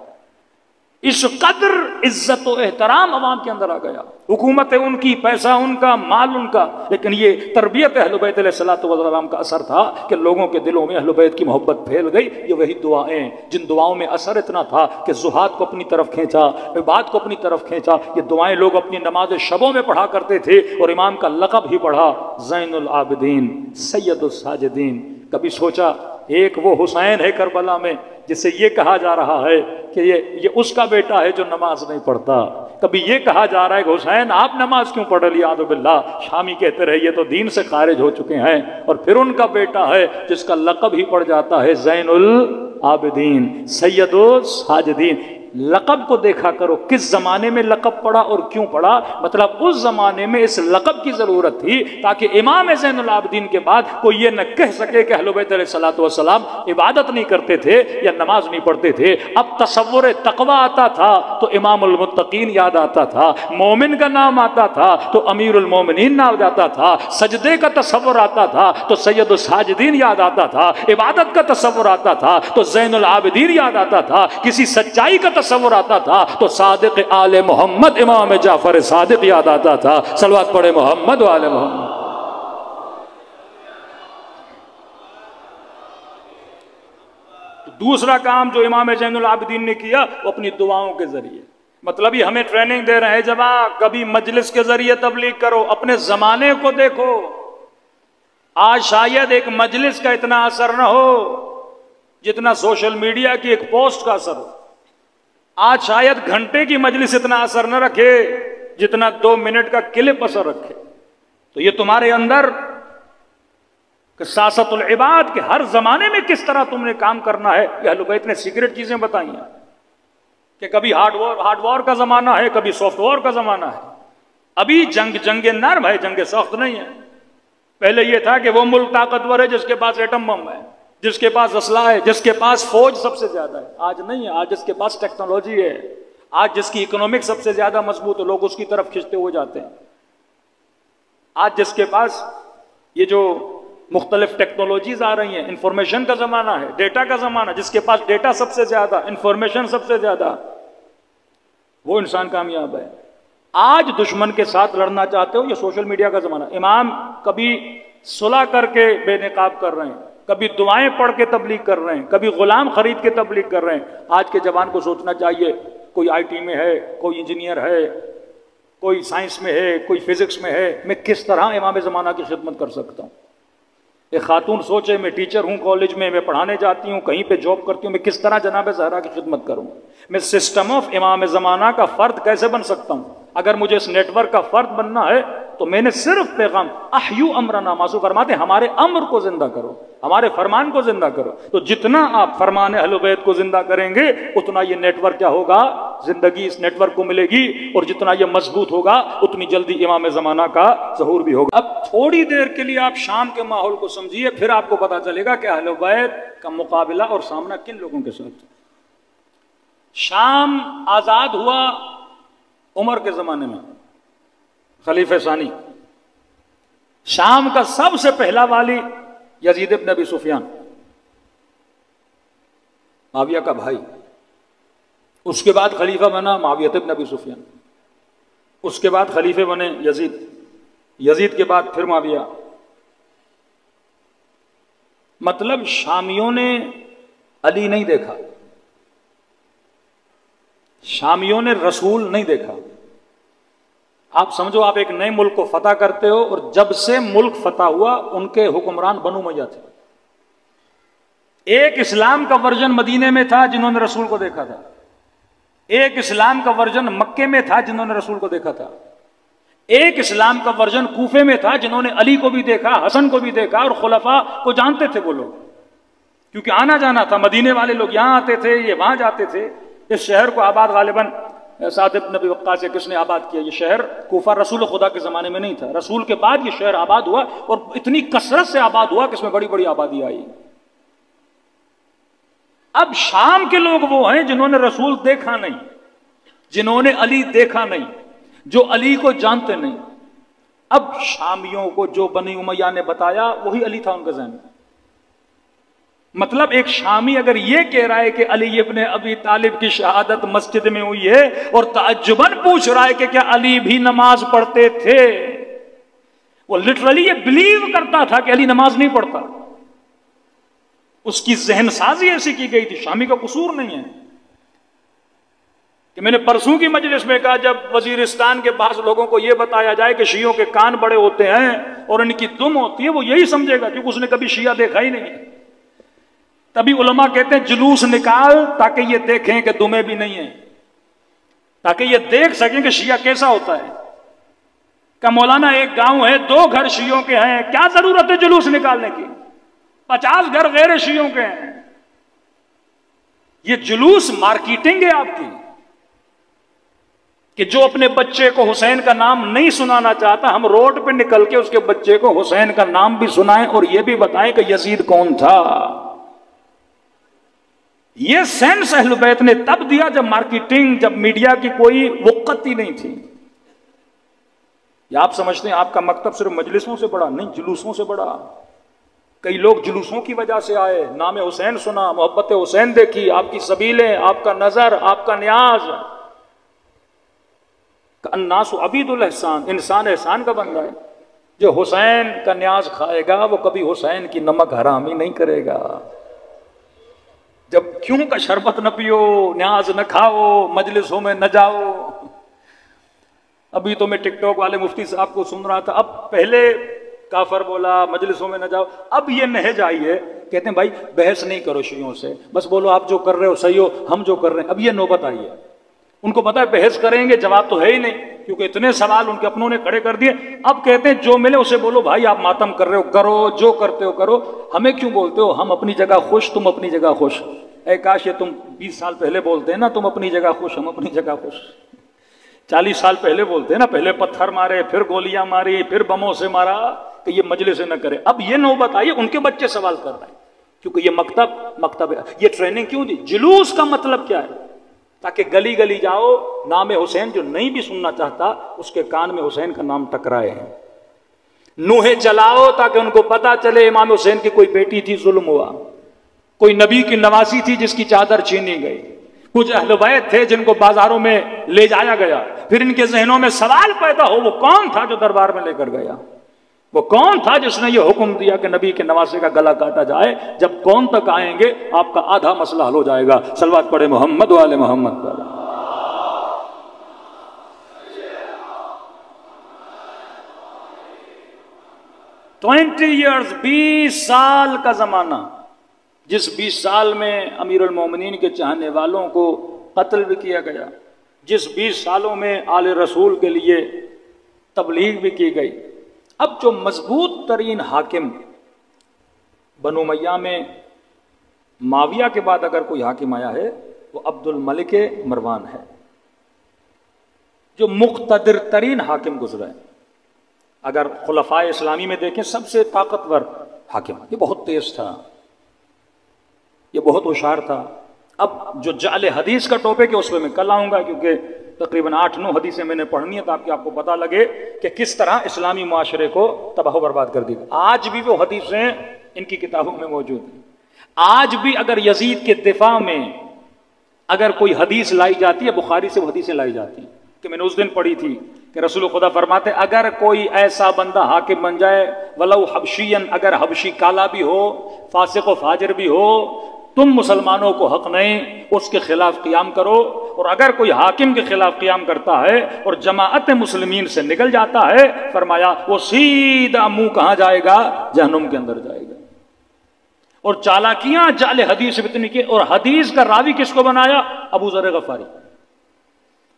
اس قدر عزت و احترام عوام کے اندر آ گیا. حکومت ان کی، پیسہ ان کا، مال ان کا، لیکن یہ تربیت اہل بیت علیہ الصلوۃ والسلام کا اثر تھا کہ لوگوں کے دلوں میں اہل بیت کی محبت پھیل گئی. یہ وہی دعائیں جن دعاؤں میں اثر اتنا تھا کہ زہاد کو اپنی طرف کھینچا، عباد کو اپنی طرف کھینچا. یہ دعائیں لوگ اپنی نماز شبوں میں پڑھا کرتے تھے، اور امام کا لقب ہی پڑھا زین العابدین، سید الساجدین. کبھی سوچا ایک وہ حسین ہے کربلا میں جس سے یہ کہا جا رہا ہے کہ یہ اس کا بیٹا ہے جو نماز نہیں پڑھتا. کبھی یہ کہا جا رہا ہے کہ حسین آپ نماز کیوں پڑھ رہی؟ عیاذ باللہ. شامی کہتے رہے یہ تو دین سے خارج ہو چکے ہیں. اور پھر ان کا بیٹا ہے جس کا لقب ہی پڑ جاتا ہے زین العابدین، سید الساجدین. لقب کو دیکھا کرو کس زمانے میں لقب پڑا اور کیوں پڑا. مطلب اس زمانے میں اس لقب کی ضرورت تھی تاکہ امام زین العابدین کے بعد کوئی یہ نہ کہہ سکے کہ اہل بیت علیہ الصلوۃ والسلام عبادت نہیں کرتے تھے یا نماز نہیں پڑھتے تھے. اب تصور تقوی آتا تھا تو امام المتقین یاد آتا تھا، مومن کا نام آتا تھا تو امیر المومنین نام آتا تھا، سجدے کا تصور آتا تھا تو سید الساجدین یاد آتا تھا، عبادت کا تصور آتا تھا تو زین العابدین یاد آتا تھا، کسی سچائی کا تصور آتا تھا تو صادق آل محمد امام جعفر صادق یاد آتا تھا. صلوات پڑھے محمد و آل محمد. دوسرا کام جو امام زین العابدین نے کیا وہ اپنی دعاؤں کے ذریعے، مطلب یہ ہمیں ٹریننگ دے رہے ہیں جب کبھی مجلس کے ذریعے تبلیغ کرو، اپنے زمانے کو دیکھو. آج شاید ایک مجلس کا اتنا اثر نہ ہو جتنا سوشل میڈیا کی ایک پوسٹ کا اثر ہو. آج شاید گھنٹے کی مجلس اتنا اثر نہ رکھے جتنا 2 منٹ کا کلپ اثر رکھے. تو یہ تمہارے اندر کہ سیاست العباد کے ہر زمانے میں کس طرح تم نے کام کرنا ہے. یہ اہل بیت نے سیکرٹ چیزیں بتائی ہیں کہ کبھی ہارڈ وار کا زمانہ ہے، کبھی سافٹ وار کا زمانہ ہے. ابھی جنگ نرم ہے، جنگ سخت نہیں ہے. پہلے یہ تھا کہ وہ ملک طاقتور ہے جس کے پاس ایٹم بم ہے، جس کے پاس اسلحہ ہے، جس کے پاس فوج سب سے زیادہ ہے. آج نہیں ہے. آج جس کے پاس ٹیکنالوجی ہے، آج جس کی اکنامک سب سے زیادہ مضبوط ہے، لوگ اس کی طرف کھنچتے ہوئے جاتے ہیں. آج جس کے پاس یہ جو مختلف ٹیکنالوجیز آ رہی ہیں، انفارمیشن کا زمانہ ہے، ڈیٹا کا زمانہ، جس کے پاس ڈیٹا سب سے زیادہ، انفارمیشن سب سے زیادہ، وہ انسان کامیاب ہے. آج دشمن کے ساتھ لڑنا چاہتے ہو، یہ سوشل میڈیا کا زمانہ. امام کبھی صلح کر کے بے نقاب کر رہے ہیں، کبھی دعائیں پڑھ کے تبلیغ کر رہے ہیں، کبھی غلام خرید کے تبلیغ کر رہے ہیں. آج کے جوان کو سوچنا چاہیے، کوئی آئی ٹی میں ہے، کوئی انجینئر ہے، کوئی سائنس میں ہے، کوئی فزکس میں ہے، میں کس طرح امام زمانہ کی خدمت کر سکتا ہوں. ایک خاتون سوچے میں ٹیچر ہوں کالج میں پڑھانے جاتی ہوں، کہیں پہ جاب کرتی ہوں، میں کس طرح جناب زہرا کی خدمت کروں. میں سسٹم آف امام زمانہ کا فرد کیسے بن سکتا ہوں. اگر مجھے اس نیٹ ورک کا فرد بننا ہے تو میں نے صرف پیغام احیو امرنا، ماسو فرماتے ہیں ہمارے امر کو زندہ کرو، ہمارے فرمان کو زندہ کرو. تو جتنا آپ فرمان اہل بیت کو زندہ کریں گے اتنا یہ نیٹ ورک کیا ہوگا، زندگی اس نیٹ ورک کو ملے گی، اور جتنا یہ مضبوط ہوگا اتنی جلدی امام زمانہ کا ظہور بھی ہوگا. اب تھوڑی دیر کے لیے آپ شام کے ماحول کو سمجھیے، پھر آپ کو پتا چلے گا کہ اہل بیت کا مقابلہ اور سامنا کن لوگوں کے ساتھ. شام آزاد ہوا عمر کے زمانے میں، خلیفہ ثانی. شام کا سب سے پہلا والی یزید ابن ابی سفیان. معاویہ کا بھائی. اس کے بعد خلیفہ بنا معاویہ بن ابی سفیان. اس کے بعد خلیفے بنے یزید. یزید کے بعد پھر معاویہ. مطلب شامیوں نے علی نہیں دیکھا، شامیوں نے رسول نہیں دیکھا. آپ سمجھو آپ ایک نئے ملک کو فتح کرتے ہو، اور جب سے ملک فتح ہوا ان کے حکمران بنو امیہ تھے. ایک اسلام کا ورژن مدینے میں تھا جنہوں نے رسول کو دیکھا تھا، ایک اسلام کا ورژن مکے میں تھا جنہوں نے رسول کو دیکھا تھا، ایک اسلام کا ورژن کوفے میں تھا جنہوں نے علی کو بھی دیکھا، حسن کو بھی دیکھا، اور خلفاء کو جانتے تھے وہ لوگ، کیونکہ آنا جانا تھا. مدینے والے لوگ یہاں آتے تھے، یہ وہاں جاتے تھے. اس شہر کو آباد غالباً سعد بن ابی وقاص سے کس نے آباد کیا؟ یہ شہر کوفہ رسول خدا کے زمانے میں نہیں تھا، رسول کے بعد یہ شہر آباد ہوا، اور اتنی کثرت سے آباد ہوا کہ اس میں بڑی بڑی آبادی آئی. اب شام کے لوگ وہ ہیں جنہوں نے رسول دیکھا نہیں، جنہوں نے علی دیکھا نہیں، جو علی کو جانتے نہیں. اب شامیوں کو جو بنی امیہ نے بتایا وہی علی تھا ان کے ذہن میں. مطلب ایک شامی اگر یہ کہہ رہا ہے کہ علی ابن ابی طالب کی شہادت مسجد میں ہوئی ہے، اور تعجباً پوچھ رہا ہے کہ کیا علی بھی نماز پڑھتے تھے، وہ لٹرلی یہ بلیو کرتا تھا کہ علی نماز نہیں پڑھتا. اس کی ذہن سازی ایسی کی گئی تھی. شامی کا قصور نہیں ہے کہ میں نے پرسوں کی مجلس میں کہا، جب وزیرستان کے بعض لوگوں کو یہ بتایا جائے کہ شیعوں کے کان بڑے ہوتے ہیں اور ان کی دم ہوتی ہے، وہ یہی سمجھے گا کیونکہ اس نے کبھی شیعہ دیکھا ہی نہیں. تبھی علماء کہتے ہیں جلوس نکال تاکہ یہ دیکھیں کہ دمیں بھی نہیں ہیں، تاکہ یہ دیکھ سکیں کہ شیعہ کیسا ہوتا ہے. کہ مولانا ایک گاؤں ہے، 2 گھر شیعوں کے ہیں، کیا ضرورت ہے جلوس نکالنے کی؟ 50 گھر غیر شیعوں کے ہیں. یہ جلوس مارکیٹنگ ہے آپ کی، کہ جو اپنے بچے کو حسین کا نام نہیں سنانا چاہتا، ہم روڈ پہ نکل کے اس کے بچے کو حسین کا نام بھی سنائیں اور یہ بھی بتائیں کہ یزید کون تھا. یہ سینس اہل بیت نے تب دیا جب مارکیٹنگ، جب میڈیا کی کوئی وقت ہی نہیں تھی. یا آپ سمجھتے ہیں آپ کا مکتب صرف مجلسوں سے بڑا؟ نہیں، جلوسوں سے بڑا. کئی لوگ جلوسوں کی وجہ سے آئے، نام حسین سنا، محبت حسین دیکھی، آپ کی سبیلیں، آپ کا نظر، آپ کا نیاز. الناس عبید الاحسان، انسان احسان کا بندہ ہے. جو حسین کا نیاز کھائے گا وہ کبھی حسین کی نمک حرامی نہیں کرے گا. جب کیوں کا شربت نہ پیو، نیاز نہ کھاؤ، مجلسوں میں نہ جاؤ. ابھی تو میں ٹک ٹاک والے مفتی صاحب کو سن رہا تھا، اب پہلے کافر بولا، مجلسوں میں نہ جاؤ، اب یہ نہج آئی ہے، کہتے ہیں بھائی بحث نہیں کرو شیعوں سے، بس بولو آپ جو کر رہے ہو صحیح ہو، ہم جو کر رہے ہیں. اب یہ نوبت آئی ہے. ان کو پتا ہے بحث کریں گے جواب تو ہے ہی نہیں، کیونکہ اتنے سوال ان کے اپنوں نے کھڑے کر دیے. اب کہتے ہیں جو ملے اسے بولو بھائی آپ ماتم کر رہے ہو کرو، جو کرتے ہو کرو، ہمیں کیوں بولتے ہو؟ ہم اپنی جگہ خوش، تم اپنی جگہ خوش. اے کاش یہ تم 20 سال پہلے بولتے ہیں نا، تم اپنی جگہ خوش، ہم اپنی جگہ خوش. 40 سال پہلے بولتے ہیں نا، پہلے پتھر مارے، پھر گولیاں ماری، پھر بموں سے مارا کہ یہ مجلس نہ کرے. اب یہ نوبت آئی، ان کے بچے سوال کر رہے ہیں، کیونکہ یہ مکتب یہ ٹریننگ کیوں دی؟ جلوس کا مطلب کیا ہے؟ تاکہ گلی گلی جاؤ، نام حسین جو نہیں بھی سننا چاہتا اس کے کان میں حسین کا نام ٹکرائے. نوحے چلاؤ تاکہ ان کو پتا چلے امام حسین کی کوئی بیٹی تھی، ظلم ہوا، کوئی نبی کی نواسی تھی جس کی چادر چھینی گئی، کچھ اہل بیت تھے جن کو بازاروں میں لے جایا گیا. پھر ان کے ذہنوں میں سوال پیدا ہو، وہ کون تھا جو دربار میں لے کر گیا؟ وہ کون تھا جس نے یہ حکم دیا کہ نبی کے نواسے کا گلا کاٹا جائے؟ جب کون تک آئیں گے آپ کا آدھا مسئلہ حل ہو جائے گا. صلوات پڑھے محمد والے محمد پر. 20 years، 20 سال کا زمانہ، جس 20 سال میں امیر المومنین کے چاہنے والوں کو قتل بھی کیا گیا، جس 20 سالوں میں آل رسول کے لیے تبلیغ بھی کی گئی. اب جو مضبوط ترین حاکم بنو امیہ میں معاویہ کے بعد اگر کوئی حاکم آیا ہے وہ عبد الملک مروان ہے، جو مقتدر ترین حاکم گزرا ہے. اگر خلفائے اسلامی میں دیکھیں سب سے طاقتور حاکم، یہ بہت تیز تھا، یہ بہت ہوشیار تھا. اب جو جعل حدیث کا ٹاپک ہے اس پہ میں کل آؤں گا، کیونکہ تقریباً 8-9 حدیثیں میں نے پڑھنی ہے تاکہ آپ کو پتہ لگے کہ کس طرح اسلامی معاشرے کو تباہ و برباد کر دی. آج بھی وہ حدیثیں ان کی کتابوں میں موجود ہیں. آج بھی اگر یزید کے دفاع میں اگر کوئی حدیث لائی جاتی ہے، بخاری سے وہ حدیثیں لائی جاتی ہیں کہ میں نے اس دن پڑھی تھی کہ رسول خدا فرماتے اگر کوئی ایسا بندہ حاکم بن جائے ولو حبشین، اگر حبشی کالا بھی ہو، فاسق و فاجر بھی ہو، تم مسلمانوں کو حق نہیں اس کے خلاف قیام کرو، اور اگر کوئی حاکم کے خلاف قیام کرتا ہے اور جماعت مسلمین سے نکل جاتا ہے، فرمایا وہ سیدھا منہ کہاں جائے گا؟ جہنم کے اندر جائے گا۔ اور چالاکیاں جعل حدیث اتنی کی، اور حدیث کا راوی کس کو بنایا؟ ابو ذر غفاری۔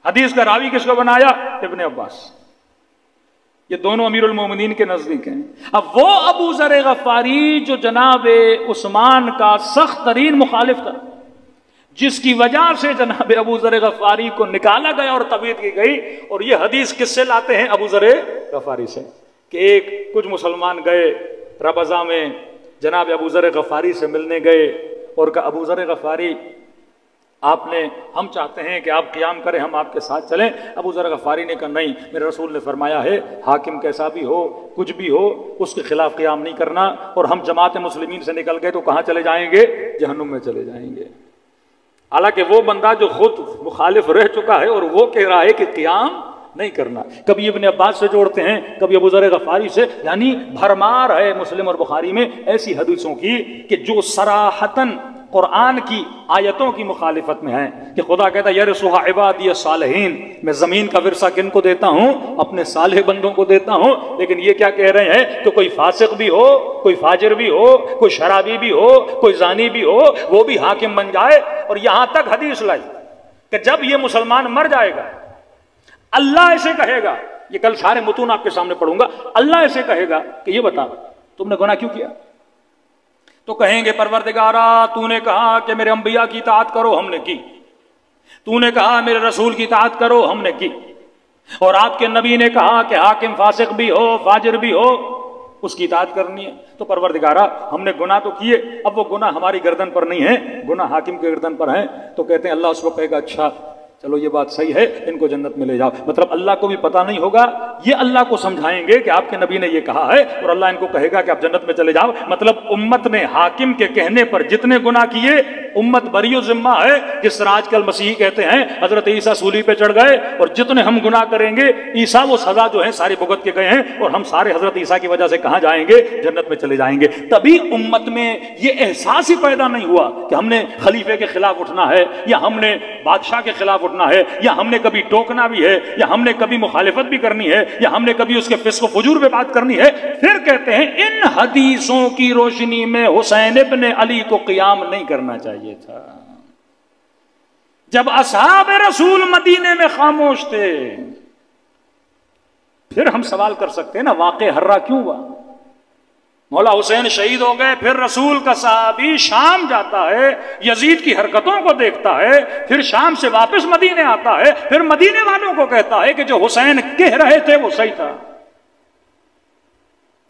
حدیث کا راوی کس کو بنایا؟ ابن عباس۔ یہ دونوں امیر المومنین کے نزدیک ہیں۔ اب وہ ابو ذر غفاری جو جناب عثمان کا سخت ترین مخالف تھا، جس کی وجہ سے جناب ابو ذر غفاری کو نکالا گیا اور تبعید کی گئی، اور یہ حدیث کس سے لاتے ہیں؟ ابو ذر غفاری سے، کہ کچھ مسلمان گئے ربضہ میں جناب ابو ذر غفاری سے ملنے گئے اور کہا ابو ذر غفاری ہم چاہتے ہیں کہ آپ قیام کریں، ہم آپ کے ساتھ چلیں۔ ابو ذر غفاری نے کہا نہیں، میرے رسول نے فرمایا ہے حاکم کیسا بھی ہو، کچھ بھی ہو، اس کے خلاف قیام نہیں کرنا، اور ہم جماعت مسلمین سے نکل گئے تو کہاں چلے جائیں گے؟ جہنم میں چلے جائیں گے۔ حالانکہ وہ بندہ جو خود مخالف رہ چکا ہے اور وہ کہہ رہا ہے کہ قیام نہیں کرنا۔ کبھی ابن عباس سے جوڑتے ہیں، کبھی ابو ذر غفاری سے، یعنی بھرمار ہے مسلم اور بخاری میں ایسی حدیثوں کی کہ جو صراحتاً قرآن کی آیتوں کی مخالفت میں ہیں، کہ خدا کہتا ہے یرثھا عبادی الصالحین، میں زمین کا ورثہ کن کو دیتا ہوں؟ اپنے صالح بندوں کو دیتا ہوں۔ لیکن یہ کیا کہہ رہے ہیں کہ کوئی فاسق بھی ہو، کوئی فاجر بھی ہو، کوئی شرابی بھی ہو، کوئی زانی بھی ہو، وہ بھی حاکم بن جائے۔ اور یہاں تک حدیث لائی کہ جب یہ مسلمان مر جائے گا، اللہ ایسے کہے گا، یہ کل سارے متون آپ کے سامنے پڑھوں گا، اللہ ایسے کہے گا کہ یہ بتا تم نے گناہ کیوں کیا؟ تو کہیں گے پروردگارا تو نے کہا کہ میرے انبیاء کی اطاعت کرو، ہم نے کی، تو نے کہا میرے رسول کی اطاعت کرو، ہم نے کی، اور آپ کے نبی نے کہا کہ حاکم فاسق بھی ہو، فاجر بھی ہو، اس کی اطاعت کرنی ہے۔ تو پروردگارا ہم نے گناہ تو کیے، اب وہ گناہ ہماری گردن پر نہیں ہے، گناہ حاکم کے گردن پر ہیں۔ تو کہتے ہیں اللہ اس کو کہے گا اچھا چلو یہ بات صحیح ہے، ان کو جنت میں لے جاؤ۔ مطلب اللہ کو بھی پتہ نہیں ہوگا، یہ اللہ کو سمجھائیں گے کہ آپ کے نبی نے یہ کہا ہے، اور اللہ ان کو کہے گا کہ آپ جنت میں چلے جاؤ۔ مطلب امت نے حاکم کے کہنے پر جتنے گناہ کیے امت بری و ذمہ ہے۔ جس طرح آج کل مسیحی کہتے ہیں حضرت عیسیٰ سولی پہ چڑھ گئے، اور جتنے ہم گناہ کریں گے عیسیٰ وہ سزا جو ہے ساری بھگت کے گئے ہیں، اور ہم سارے حضرت عیسیٰ کی وجہ سے کہاں جائیں گے؟ جنت میں چلے جائیں گے۔ تبھی امت میں یہ احساس ہی پیدا نہیں ہوا کہ ہم نے خلیفے کے خلاف اٹھنا ہے، یا ہم نے بادشاہ کے خلاف اٹھنا ہے، یا ہم نے کبھی ٹوکنا بھی ہے، یا ہم نے کبھی مخالفت بھی کرنی ہے، یا ہم نے کبھی اس کے فسق و فجور پہ بات کرنی ہے۔ پھر کہتے ہیں ان حدیثوں کی روشنی میں حسین ابن علی کو قیام نہیں کرنا چاہیے تھا۔ جب اصحاب رسول مدینے میں خاموش تھے، پھر ہم سوال کر سکتے ہیں نا واقع ہررا کیوں ہوا؟ مولا حسین شہید ہو گئے، پھر رسول کا صحابی شام جاتا ہے، یزید کی حرکتوں کو دیکھتا ہے، پھر شام سے واپس مدینے آتا ہے، پھر مدینے والوں کو کہتا ہے کہ جو حسین کہہ رہے تھے وہ صحیح تھا۔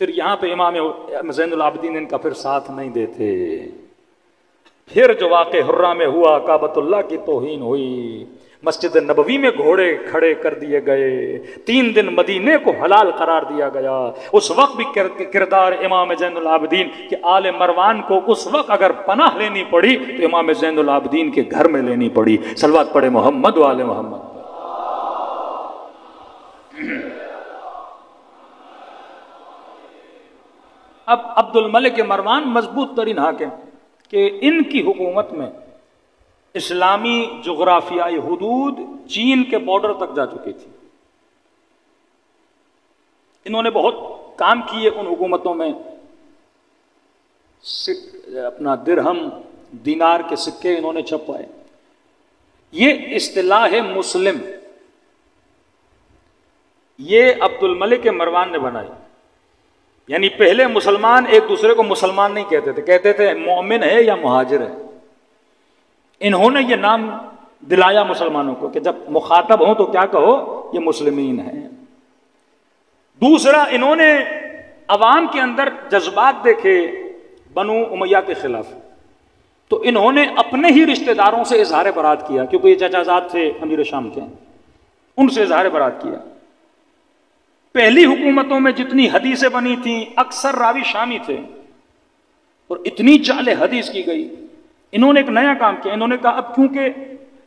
پھر یہاں پہ امام زین العابدین ان کا پھر ساتھ نہیں دیتے۔ پھر جو واقع حرہ میں ہوا، کعبۃ اللہ کی توہین ہوئی، مسجد نبوی میں گھوڑے کھڑے کر دیے گئے، 3 دن مدینے کو حلال قرار دیا گیا۔ اس وقت بھی کردار امام زین العابدین کہ آل مروان کو اس وقت اگر پناہ لینی پڑی تو امام زین العابدین کے گھر میں لینی پڑی۔ صلوات پڑھے محمد و آل محمد۔ اب عبد الملک مروان مضبوط ترین حاکم کہ ان کی حکومت میں اسلامی جغرافیائی حدود چین کے بارڈر تک جا چکی تھی۔ انہوں نے بہت کام کیے ان حکومتوں میں، اپنا درہم دینار کے سکے انہوں نے چھپوائے۔ یہ اصطلاح مسلم یہ عبد الملک مروان نے بنائی، یعنی پہلے مسلمان ایک دوسرے کو مسلمان نہیں کہتے تھے، کہتے تھے مومن ہے یا مہاجر ہے۔ انہوں نے یہ نام دلایا مسلمانوں کو کہ جب مخاطب ہوں تو کیا کہو، یہ مسلمین ہیں۔ دوسرا، انہوں نے عوام کے اندر جذبات دیکھے بنو امیہ کے خلاف، تو انہوں نے اپنے ہی رشتہ داروں سے اظہار برات کیا، کیونکہ یہ چچا زاد تھے امیر شام کے، ان سے اظہار برات کیا۔ پہلی حکومتوں میں جتنی حدیثیں بنی تھیں اکثر راوی شامی تھے، اور اتنی جعل حدیث کی گئی. انہوں نے ایک نیا کام کیا. انہوں نے کہا اب کیونکہ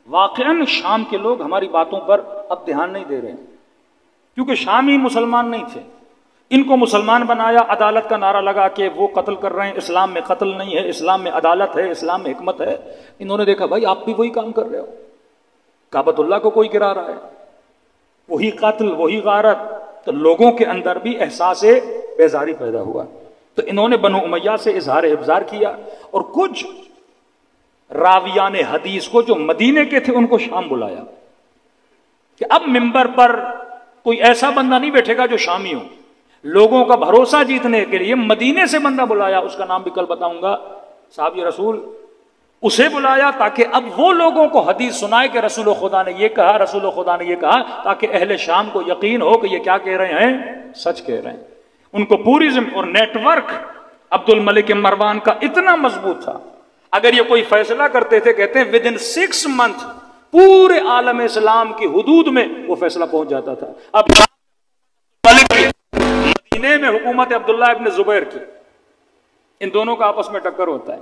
واقعاً شام کے لوگ ہماری باتوں پر اب دھیان نہیں دے رہے ہیں، کیونکہ شامی مسلمان نہیں تھے، ان کو مسلمان بنایا، عدالت کا نعرہ لگا کے وہ قتل کر رہے ہیں. اسلام میں قتل نہیں ہے، اسلام میں عدالت ہے، اسلام میں حکمت ہے. انہوں نے دیکھا بھائی آپ بھی وہی کام کر رہے ہو، کعبۃ اللہ کو کوئی گرا رہا ہے، وہی قتل وہی غارت. تو لوگوں کے اندر بھی احساس بیزاری پیدا ہوا. تو انہوں نے بنو امیہ سے اظہار ابزار کیا، اور کچھ راویان حدیث کو جو مدینے کے تھے ان کو شام بلایا کہ اب ممبر پر کوئی ایسا بندہ نہیں بیٹھے گا جو شامی ہو. لوگوں کا بھروسہ جیتنے کے لیے مدینے سے بندہ بلایا، اس کا نام بھی کل بتاؤں گا، صحابی رسول. اسے بلایا تاکہ اب وہ لوگوں کو حدیث سنائے کہ رسول خدا نے یہ کہا، رسول خدا نے یہ کہا، تاکہ اہل شام کو یقین ہو کہ یہ کیا کہہ رہے ہیں، سچ کہہ رہے ہیں. ان کو پوری اور نیٹ ورک عبد الملک مروان کا اتنا مضبوط تھا، اگر یہ کوئی فیصلہ کرتے تھے کہتے ہیں ودن 6 months پورے عالم اسلام کی حدود میں وہ فیصلہ پہنچ جاتا تھا. اب مدینے میں حکومت عبداللہ ابن زبیر کی، ان دونوں کا آپس میں ٹکر ہوتا ہے.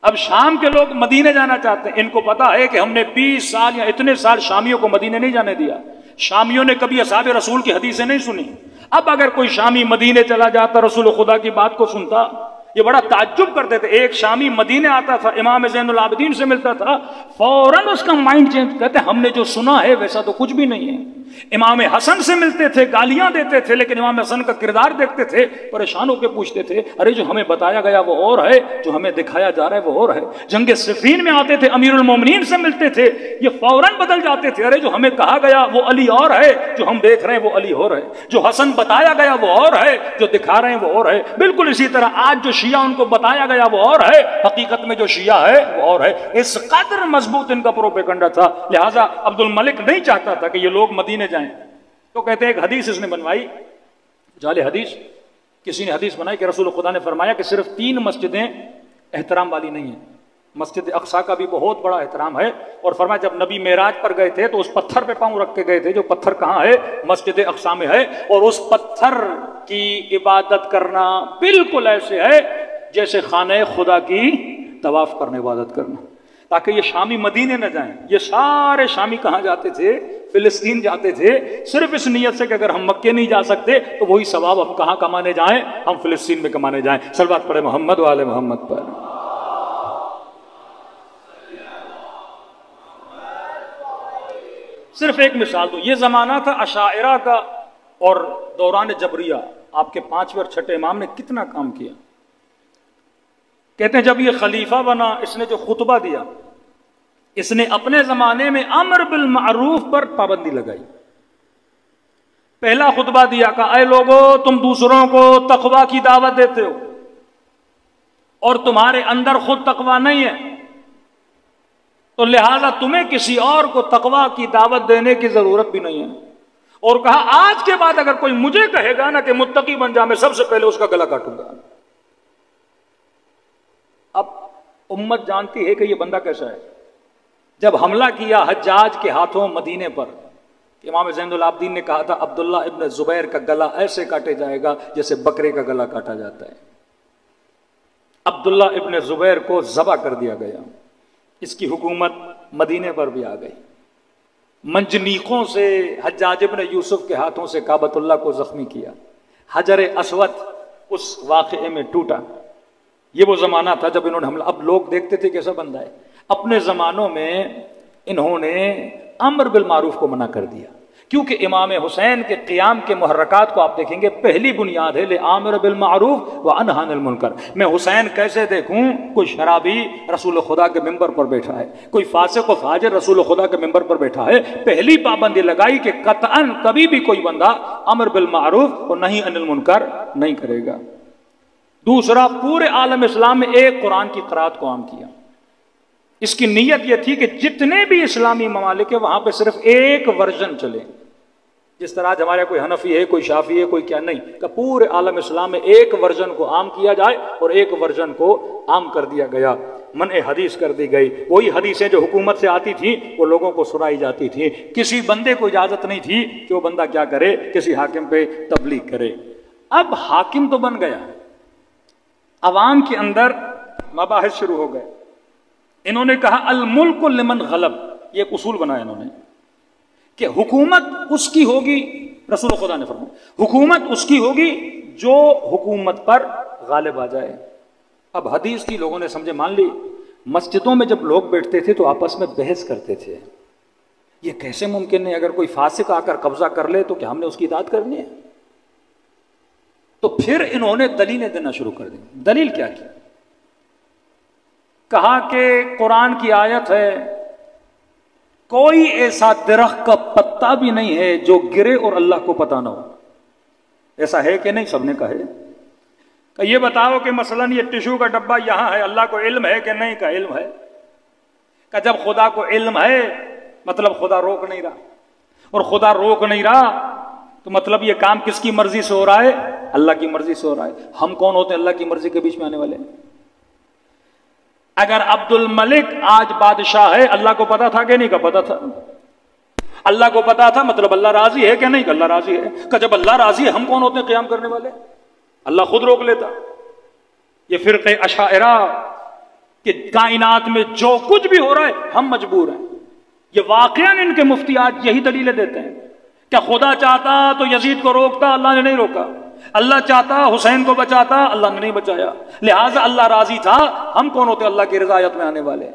اب شام کے لوگ مدینے جانا چاہتے ہیں، ان کو پتا ہے کہ ہم نے 20 سال یا اتنے سال شامیوں کو مدینے نہیں جانے دیا، شامیوں نے کبھی اصحاب رسول کی حدیثیں نہیں سنی. اب اگر کوئی شامی مدینے چلا جاتا، رسول خدا کی بات کو سنتا، یہ بڑا تعجب کرتے تھے. ایک شامی مدینے آتا تھا، امام زین العابدین سے ملتا تھا، فوراً اس کا مائنڈ چینج کرتے، ہم نے جو سنا ہے ویسا تو کچھ بھی نہیں ہے. امام حسن سے ملتے تھے، گالیاں دیتے تھے، لیکن امام حسن کا کردار دیکھتے تھے، پریشان ہو کے پوچھتے تھے ارے جو ہمیں بتایا گیا وہ اور ہے، جو ہمیں دکھایا جا رہا ہے وہ اور ہے. جنگ صفین میں آتے تھے، امیر المومنین سے ملتے تھے، یہ فوراً بدل جاتے تھے، ارے جو ہمیں کہا گیا وہ علی اور ہے، جو ہم دیکھ رہے ہیں وہ علی اور ہے، جو حسن بتایا گیا وہ اور ہے، جو دکھا رہے ہیں وہ اور ہے. بالکل اسی طرح آج جو شیعہ ان کو بتایا گیا وہ اور ہے، حقیقت میں جو شیعہ ہے وہ اور ہے. اس قدر مضبوط ان کا پروپیگنڈا تھا. لہٰذا عبد الملک نہیں چاہتا تھا کہ یہ لوگ مدینے جائیں. تو کہتے ہیں ایک حدیث اس نے بنوائی، جعلی حدیث. کسی نے حدیث بنائی کہ رسول خدا نے فرمایا کہ صرف 3 مسجدیں احترام والی نہیں ہیں. مسجد اقصیٰ کا بھی بہت بڑا احترام ہے، اور فرمایا جب نبی معراج پر گئے تھے تو اس پتھر پہ پاؤں رکھ کے گئے تھے، جو پتھر کہاں ہے، مسجد اقصیٰ میں ہے، اور اس پتھر کی عبادت کرنا بالکل ایسے ہے جیسے خانہ خدا کی طواف کرنے عبادت کرنا. تاکہ یہ شامی مدینے نہ جائیں. یہ سارے شامی کہاں جاتے تھے، فلسطین جاتے تھے، صرف اس نیت سے کہ اگر ہم مکے نہیں جا سکتے تو وہی ثواب ہم کہاں کمانے جائیں، ہم فلسطین میں کمانے جائیں. صلوات پڑھے محمد و آل محمد پر. صرف ایک مثال دو، یہ زمانہ تھا اشاعرہ کا، اور دوران جبریہ آپ کے 5ویں اور 6ٹھے امام نے کتنا کام کیا. کہتے ہیں جب یہ خلیفہ بنا، اس نے جو خطبہ دیا، اس نے اپنے زمانے میں امر بالمعروف پر پابندی لگائی. پہلا خطبہ دیا کہ اے لوگو، تم دوسروں کو تقوی کی دعوت دیتے ہو اور تمہارے اندر خود تقوی نہیں ہے، تو لہذا تمہیں کسی اور کو تقوی کی دعوت دینے کی ضرورت بھی نہیں ہے. اور کہا آج کے بعد اگر کوئی مجھے کہے گا نا کہ متقی بن جا، میں سب سے پہلے اس کا گلا کاٹوں گا. اب امت جانتی ہے کہ یہ بندہ کیسا ہے. جب حملہ کیا حجاج کے ہاتھوں مدینے پر، امام زین العابدین نے کہا تھا عبداللہ ابن زبیر کا گلا ایسے کاٹے جائے گا جیسے بکرے کا گلا کاٹا جاتا ہے. عبداللہ ابن زبیر کو ذبح کر دیا گیا. اس کی حکومت مدینے پر بھی آ گئی. منجنیقوں سے حجاج ابن یوسف کے ہاتھوں سے کعبۃ اللہ کو زخمی کیا. حجر اسود اس واقعے میں ٹوٹا. یہ وہ زمانہ تھا جب انہوں نے حملہ. اب لوگ دیکھتے تھے کیسا بندہ ہے. اپنے زمانوں میں انہوں نے امر بالمعروف کو منع کر دیا، کیونکہ امام حسین کے قیام کے محرکات کو آپ دیکھیں گے، پہلی بنیاد ہے لِآمِرُ بِالْمَعْرُوفِ وَأَنْهَى عَنِ الْمُنْكَرِ. میں حسین کیسے دیکھوں کوئی شرابی رسول خدا کے ممبر پر بیٹھا ہے، کوئی فاسق و فاجر رسول خدا کے ممبر پر بیٹھا ہے. پہلی پابندی لگائی کہ قطعاً کبھی بھی کوئی بندہ امر بالمعروف اور نہی عن المنکر نہیں کرے گا. دوسرا، پورے عالم اسلام میں ایک قرآن کی قرات کو عام کیا. اس کی نیت یہ تھی کہ جتنے بھی اسلامی ممالک ہیں وہاں پہ صرف ایک ورژن چلے. جس طرح آج ہمارے کوئی حنفی ہے، کوئی شافی ہے، کوئی کیا نہیں، کہ پورے عالم اسلام میں ایک ورژن کو عام کیا جائے، اور ایک ورژن کو عام کر دیا گیا. منع حدیث کر دی گئی. وہی حدیثیں جو حکومت سے آتی تھی وہ لوگوں کو سنائی جاتی تھی. کسی بندے کو اجازت نہیں تھی کہ وہ بندہ کیا کرے، کسی حاکم پہ تبلیغ کرے. اب حاکم تو بن گیا، عوام کے اندر مباحث شروع ہو گئے. انہوں نے کہا الملک لمن غلب، یہ ایک اصول بنایا انہوں نے کہ حکومت اس کی ہوگی، رسول خدا نے فرمایا حکومت اس کی ہوگی جو حکومت پر غالب آ جائے. اب حدیث کی لوگوں نے سمجھے مان لی. مسجدوں میں جب لوگ بیٹھتے تھے تو آپس میں بحث کرتے تھے، یہ کیسے ممکن ہے اگر کوئی فاسق آ کر قبضہ کر لے تو کیا ہم نے اس کی اطاعت کرنی ہے؟ تو پھر انہوں نے دلیلیں دینا شروع کر دی. دلیل کیا کی؟ کہا کہ قرآن کی آیت ہے کوئی ایسا درخت کا پتا بھی نہیں ہے جو گرے اور اللہ کو پتہ نہ ہو. ایسا ہے کہ نہیں؟ سب نے کہا ہے. کہ یہ بتاؤ کہ مثلا یہ ٹشو کا ڈبہ یہاں ہے، اللہ کو علم ہے کہ نہیں؟ کا علم ہے. کہ جب خدا کو علم ہے مطلب خدا روک نہیں رہا، اور خدا روک نہیں رہا تو مطلب یہ کام کس کی مرضی سے ہو رہا ہے؟ اللہ کی مرضی سے ہو رہا ہے. ہم کون ہوتے ہیں اللہ کی مرضی کے بیچ میں آنے والے؟ اگر عبد الملک آج بادشاہ ہے، اللہ کو پتا تھا کہ نہیں؟ کا پتا تھا. اللہ کو پتا تھا مطلب اللہ راضی ہے کہ نہیں؟ کہ اللہ راضی ہے. کہ جب اللہ راضی ہے ہم کون ہوتے ہیں قیام کرنے والے؟ اللہ خود روک لیتا. یہ فرقے اشاعرہ کہ کائنات میں جو کچھ بھی ہو رہا ہے ہم مجبور ہیں، یہ واقعاً ان کے مفتی آج یہی دلیلیں دیتے ہیں. کیا خدا چاہتا تو یزید کو روکتا؟ اللہ نے نہیں روکا. اللہ چاہتا حسین کو بچاتا؟ اللہ نے نہیں بچایا. لہٰذا اللہ راضی تھا، ہم کون ہوتے اللہ کی رضایت میں آنے والے؟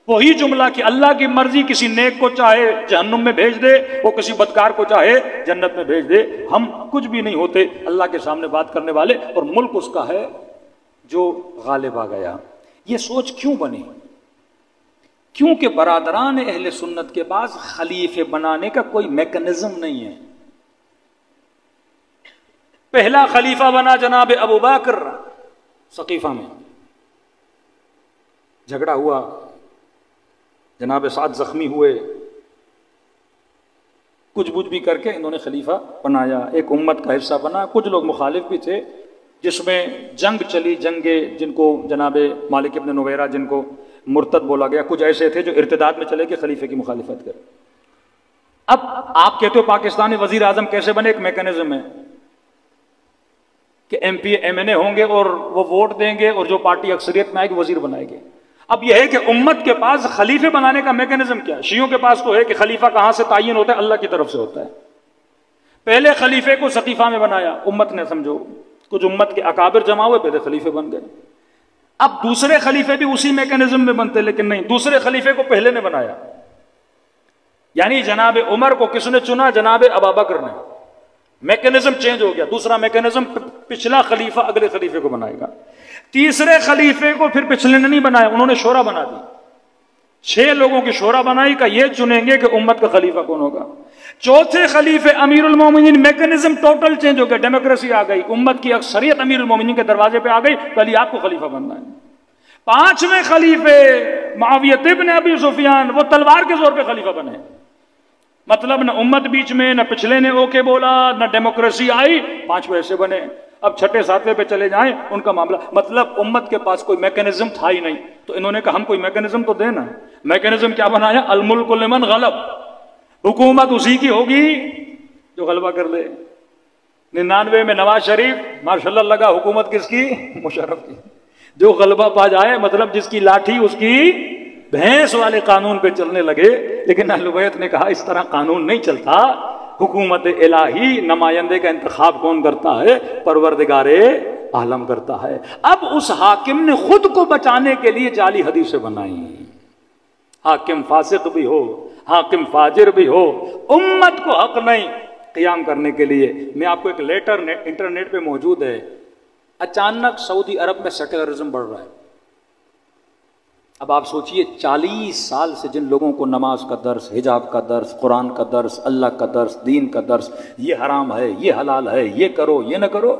وہی جملہ کہ اللہ کی مرضی کسی نیک کو چاہے جہنم میں بھیج دے، وہ کسی بدکار کو چاہے جنت میں بھیج دے. ہم کچھ بھی نہیں ہوتے اللہ کے سامنے بات کرنے والے، اور ملک اس کا ہے جو غالب آ گیا. یہ سوچ کیوں بنی؟ کیونکہ برادران اہل سنت کے پاس خلیفے بنانے کا کوئی میکنزم نہیں ہے. پہلا خلیفہ بنا جناب ابو بکر. ثقیفہ میں جھگڑا ہوا، جناب سعد زخمی ہوئے، کچھ بچ بھی کر کے انہوں نے خلیفہ بنایا، ایک امت کا حصہ بنا. کچھ لوگ مخالف بھی تھے، جس میں جنگ چلی، جنگیں جن کو جناب مالک ابن نویرہ جن کو مرتد بولا گیا، کچھ ایسے تھے جو ارتداد میں چلے کہ خلیفے کی مخالفت کرے. اب آپ کہتے ہو پاکستانی وزیر اعظم کیسے بنے؟ ایک میکنزم ہے کہ ایم پی ایم این اے ہوں گے اور وہ ووٹ دیں گے اور جو پارٹی اکثریت میں آئے گی وزیر بنائے گے. اب یہ ہے کہ امت کے پاس خلیفے بنانے کا میکنزم کیا ہے؟ شیعوں کے پاس تو ہے کہ خلیفہ کہاں سے تعین ہوتا ہے؟ اللہ کی طرف سے ہوتا ہے. پہلے خلیفے کو ثقیفہ میں بنایا امت نے، سمجھو کچھ امت کے اکابر جمع ہوئے، پہلے خلیفے بن گئے. اب دوسرے خلیفے بھی اسی میکنزم میں بنتے، لیکن نہیں، دوسرے خلیفے کو پہلے نے بنایا. یعنی جناب عمر کو کس نے چنا؟ جناب ابابکر نے. میکنزم چینج ہو گیا، دوسرا میکنزم پچھلا خلیفہ اگلے خلیفے کو بنائے گا. تیسرے خلیفے کو پھر پچھلے نے نہیں بنایا، انہوں نے شورا بنا دی. 6 لوگوں کی شورا بنائی کہ یہ چنیں گے کہ امت کا خلیفہ کون ہوگا. چوتھے خلیفے امیر المومنین، میکنزم ٹوٹل چینج ہو گیا، ڈیموکریسی آ گئی، امت کی اکثریت امیر المومنین کے دروازے پہ آ گئی، پہلے آپ کو خلیفہ بننا ہے. 5ویں خلیفے معاویہ ابن ابی سفیان، وہ تلوار کے زور پہ خلیفہ بنے. مطلب نہ امت بیچ میں، نہ پچھلے نے اوکے بولا، نہ ڈیموکریسی آئی، 5 ایسے بنے. اب 6 7 پہ چلے جائیں ان کا معاملہ، مطلب امت کے پاس کوئی میکنزم تھا ہی نہیں. تو انہوں نے کہا ہم کوئی میکنزم تو دینا. میکنزم کیا بنایا؟ الملک لمن غلب، حکومت اسی کی ہوگی جو غلبہ کر لے. 99 میں نواز شریف ماشاءاللہ لگا، حکومت کس کی؟ مشرف کی. جو غلبہ پا جائے، مطلب جس کی لاٹھی اس کی بھینس والے قانون پہ چلنے لگے. لیکن اہل بیت نے کہا اس طرح قانون نہیں چلتا. حکومت الہی نمائندے کا انتخاب کون کرتا ہے؟ پروردگار عالم کرتا ہے. اب اس حاکم نے خود کو بچانے کے لیے جعلی حدیثیں بنائی. حاکم فاسق بھی ہو، حاکم فاجر بھی ہو، امت کو حق نہیں قیام کرنے کے لیے. میں آپ کو ایک لیٹر انٹرنیٹ پہ موجود ہے. اچانک سعودی عرب میں سیکولرزم بڑھ رہا ہے. اب آپ سوچئے 40 سال سے جن لوگوں کو نماز کا درس، حجاب کا درس، قرآن کا درس، اللہ کا درس، دین کا درس، یہ حرام ہے، یہ حلال ہے، یہ کرو، یہ نہ کرو،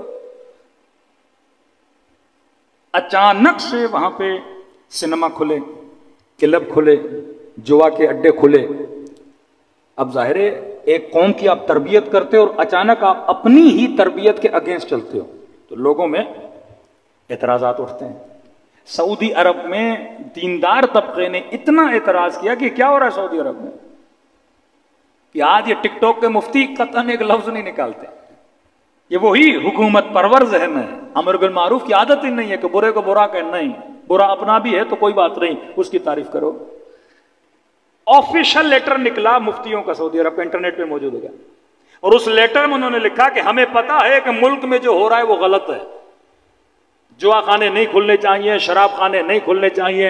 اچانک سے وہاں پہ سنیما کھلے، کلب کھلے، جوا کے اڈے کھلے. اب ظاہر ہے ایک قوم کی آپ تربیت کرتے ہو اور اچانک آپ اپنی ہی تربیت کے اگینسٹ چلتے ہو تو لوگوں میں اعتراضات اٹھتے ہیں. سعودی عرب میں دیندار طبقے نے اتنا اعتراض کیا کہ کیا ہو رہا ہے سعودی عرب میں کہ آج یہ ٹک ٹاک کے مفتی قطعاً ایک لفظ نہیں نکالتے. یہ وہی حکومت پرور ذہن ہے. امر بالمعروف کی عادت ہی نہیں ہے کہ برے کو برا کہنا، نہیں، برا اپنا بھی ہے تو کوئی بات نہیں، اس کی تعریف کرو۔ آفیشل لیٹر نکلا مفتیوں کا سعودی عرب کا، انٹرنیٹ پہ موجود ہوگا، اور اس لیٹر میں انہوں نے لکھا کہ ہمیں پتا ہے کہ ملک میں جو ہو رہا ہے وہ غلط ہے، جوا خانے نہیں کھلنے چاہیے، شراب خانے نہیں کھلنے چاہیے،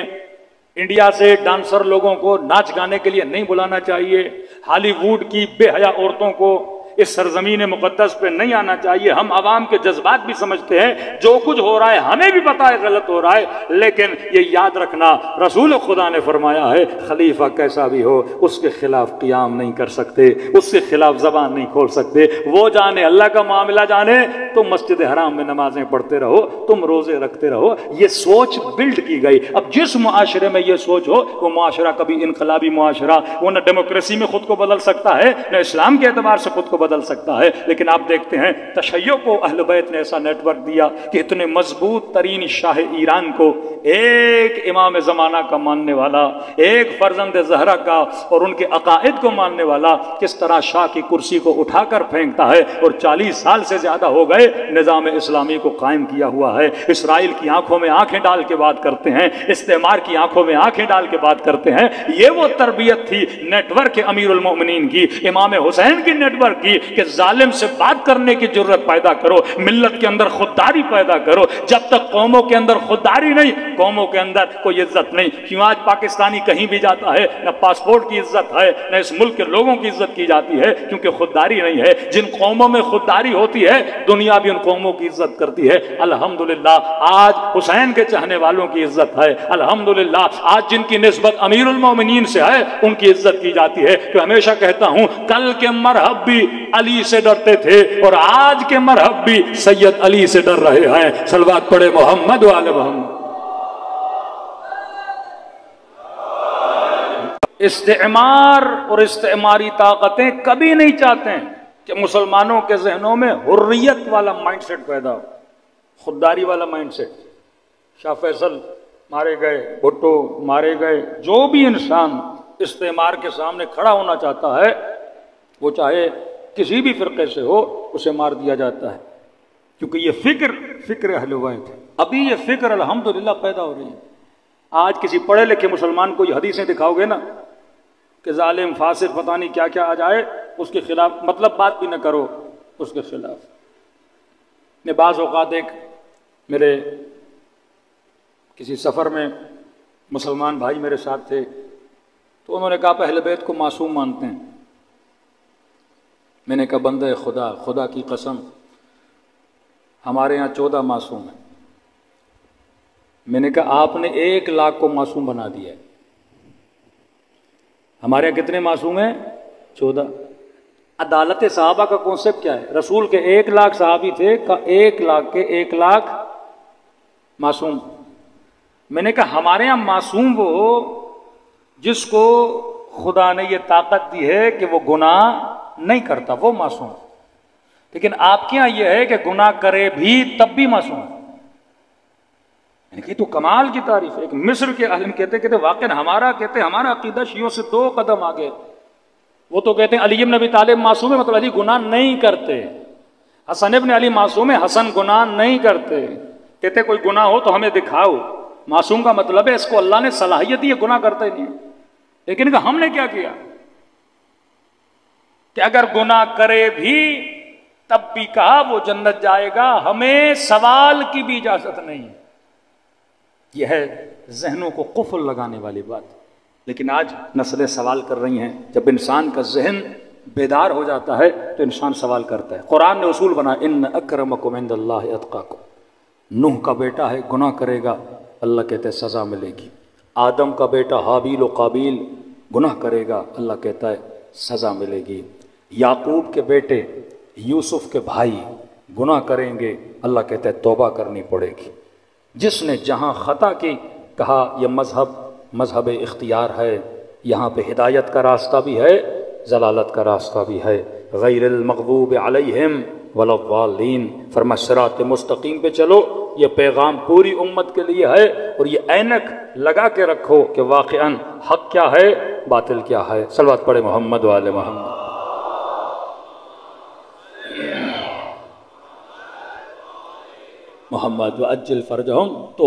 انڈیا سے ڈانسر لوگوں کو ناچ گانے کے لیے نہیں بلانا چاہیے، ہالی ووڈ کی بے حیا عورتوں کو اس سرزمین مقدس پہ نہیں آنا چاہیے۔ ہم عوام کے جذبات بھی سمجھتے ہیں، جو کچھ ہو رہا ہے ہمیں بھی پتا ہے غلط ہو رہا ہے، لیکن یہ یاد رکھنا رسول خدا نے فرمایا ہے خلیفہ کیسا بھی ہو اس کے خلاف قیام نہیں کر سکتے، اس کے خلاف زبان نہیں کھول سکتے۔ وہ جانے، اللہ کا معاملہ جانے، تم مسجد حرام میں نمازیں پڑھتے رہو، تم روزے رکھتے رہو۔ یہ سوچ بلڈ کی گئی۔ اب جس معاشرے میں یہ سوچ ہو وہ معاشرہ کبھی انقلابی معاشرہ، وہ نہ ڈیموکریسی میں خود کو بدل سکتا ہے نہ اسلام کے اعتبار سے خود کو بدل سکتا ہے۔ لیکن آپ دیکھتے ہیں تشیع کو اہل بیت نے ایسا نیٹ ورک دیا کہ اتنے مضبوط ترین شاہ ایران کو ایک امام زمانہ کا ماننے والا، ایک فرزند زہرا کا اور ان کے عقائد کو ماننے والا کس طرح شاہ کی کرسی کو اٹھا کر پھینکتا ہے، اور 40 سال سے زیادہ ہو گئے نظام اسلامی کو قائم کیا ہوا ہے۔ اسرائیل کی آنکھوں میں آنکھیں ڈال کے بات کرتے ہیں، استعمار کی آنکھوں میں آنکھیں ڈال کے بات کرتے ہیں۔ یہ وہ تربیت تھی نیٹ ورک امیر المومنین کی، امام حسین کی نیٹ ورک کی کہ ظالم سے بات کرنے کی جرت پیدا کرو، ملت کے اندر خودداری پیدا کرو۔ جب تک قوموں کے اندر خودداری نہیں، قوموں کے اندر کوئی عزت نہیں۔ کیوں آج پاکستانی کہیں بھی جاتا ہے نہ پاسپورٹ کی عزت ہے نہ اس ملک کے لوگوں کی عزت کی جاتی ہے، کیونکہ خودداری نہیں ہے۔ جن قوموں میں خودداری ہوتی ہے دنیا بھی ان قوموں کی عزت کرتی ہے۔ الحمدللہ آج حسین کے چاہنے والوں کی عزت ہے، الحمدللہ آج جن کی نسبت امیر المومنین سے ہے ان کی عزت کی جاتی ہے۔ کہ ہمیشہ کہتا ہوں کل کے مرحب بھی علی سے ڈرتے تھے اور آج کے مرحب بھی سید علی سے ڈر رہے ہیں۔ صلوات پڑھے محمد و آل محمد۔ استعمار اور استعماری طاقتیں کبھی نہیں چاہتے ہیں کہ مسلمانوں کے ذہنوں میں حریت والا مائنڈ سیٹ پیدا ہو، خودداری والا مائنڈ سیٹ۔ شاہ فیصل مارے گئے، بھٹو مارے گئے، جو بھی انسان استعمار کے سامنے کھڑا ہونا چاہتا ہے وہ چاہے کسی بھی فرقے سے ہو اسے مار دیا جاتا ہے، کیونکہ یہ فکر اہل بیت ہے۔ ابھی یہ فکر الحمدللہ پیدا ہو رہی ہے۔ آج کسی پڑھے لکھے مسلمان کو یہ حدیثیں دکھاؤ گے نا کہ ظالم فاسق پتہ نہیں کیا کیا آ جائے، اس کے خلاف مطلب بات بھی نہ کرو اس کے خلاف۔ میں بعض اوقات ایک میرے کسی سفر میں مسلمان بھائی میرے ساتھ تھے تو انہوں نے کہا اہل بیت کو معصوم مانتے ہیں۔ میں نے کہا بندہ خدا کی قسم ہمارے ہاں 14 معصوم ہیں۔ میں نے کہا آپ نے 1 لاکھ کو معصوم بنا دیا ہے۔ ہمارے یہاں کتنے معصوم ہیں؟ 14۔ عدالت صحابہ کا کانسیپٹ کیا ہے؟ رسول کے 1 لاکھ صحابی تھے، کا 1 لاکھ کے 1 لاکھ معصوم۔ میں نے کہا ہمارے ہاں معصوم وہ جس کو خدا نے یہ طاقت دی ہے کہ وہ گناہ نہیں کرتا، وہ معصوم۔ لیکن آپ کے ہاں یہ ہے کہ گناہ کرے بھی تب بھی معصوم ہے۔ تو کمال کی تعریف ہے۔ ایک مصر کے عالم کہتے واقعا ہمارا عقیدہ شیعوں سے 2 قدم آگے۔ وہ تو کہتے ہیں علی بن ابی طالب معصوم ہے، مطلب علی گناہ نہیں کرتے۔ حسن ابن علی معصوم ہے، حسن گناہ نہیں کرتے۔ کہتے کوئی گناہ ہو تو ہمیں دکھاؤ۔ معصوم کا مطلب ہے اس کو اللہ نے صلاحیت دی ہے، گناہ کرتے نہیں۔ لیکن ہم نے کیا کیا کہ اگر گناہ کرے بھی تب بھی کہا وہ جنت جائے گا، ہمیں سوال کی بھی اجازت نہیں۔ یہ ہے ذہنوں کو قفل لگانے والی بات۔ لیکن آج نسلیں سوال کر رہی ہیں۔ جب انسان کا ذہن بیدار ہو جاتا ہے تو انسان سوال کرتا ہے۔ قرآن نے اصول بنا ان اکرمکم عند اللہ اتقاکم۔ نوح کا بیٹا ہے، گناہ کرے گا، اللہ کہتے ہیں سزا ملے گی۔ آدم کا بیٹا حابیل و قابیل گناہ کرے گا، اللہ کہتا ہے سزا ملے گی۔ یعقوب کے بیٹے یوسف کے بھائی گناہ کریں گے، اللہ کہتا ہے توبہ کرنی پڑے گی۔ جس نے جہاں خطا کی کہا یہ مذہب اختیار ہے، یہاں پہ ہدایت کا راستہ بھی ہے، ضلالت کا راستہ بھی ہے۔ غیر المغضوب علیہم ولا الضالین، فرما صراط مستقیم پہ چلو۔ یہ پیغام پوری امت کے لیے ہے، اور یہ اینک لگا کے رکھو کہ واقعاً حق کیا ہے باطل کیا ہے۔ صلوات پڑھے محمد و آل محمد۔ محمد وعجل فرجہم، تو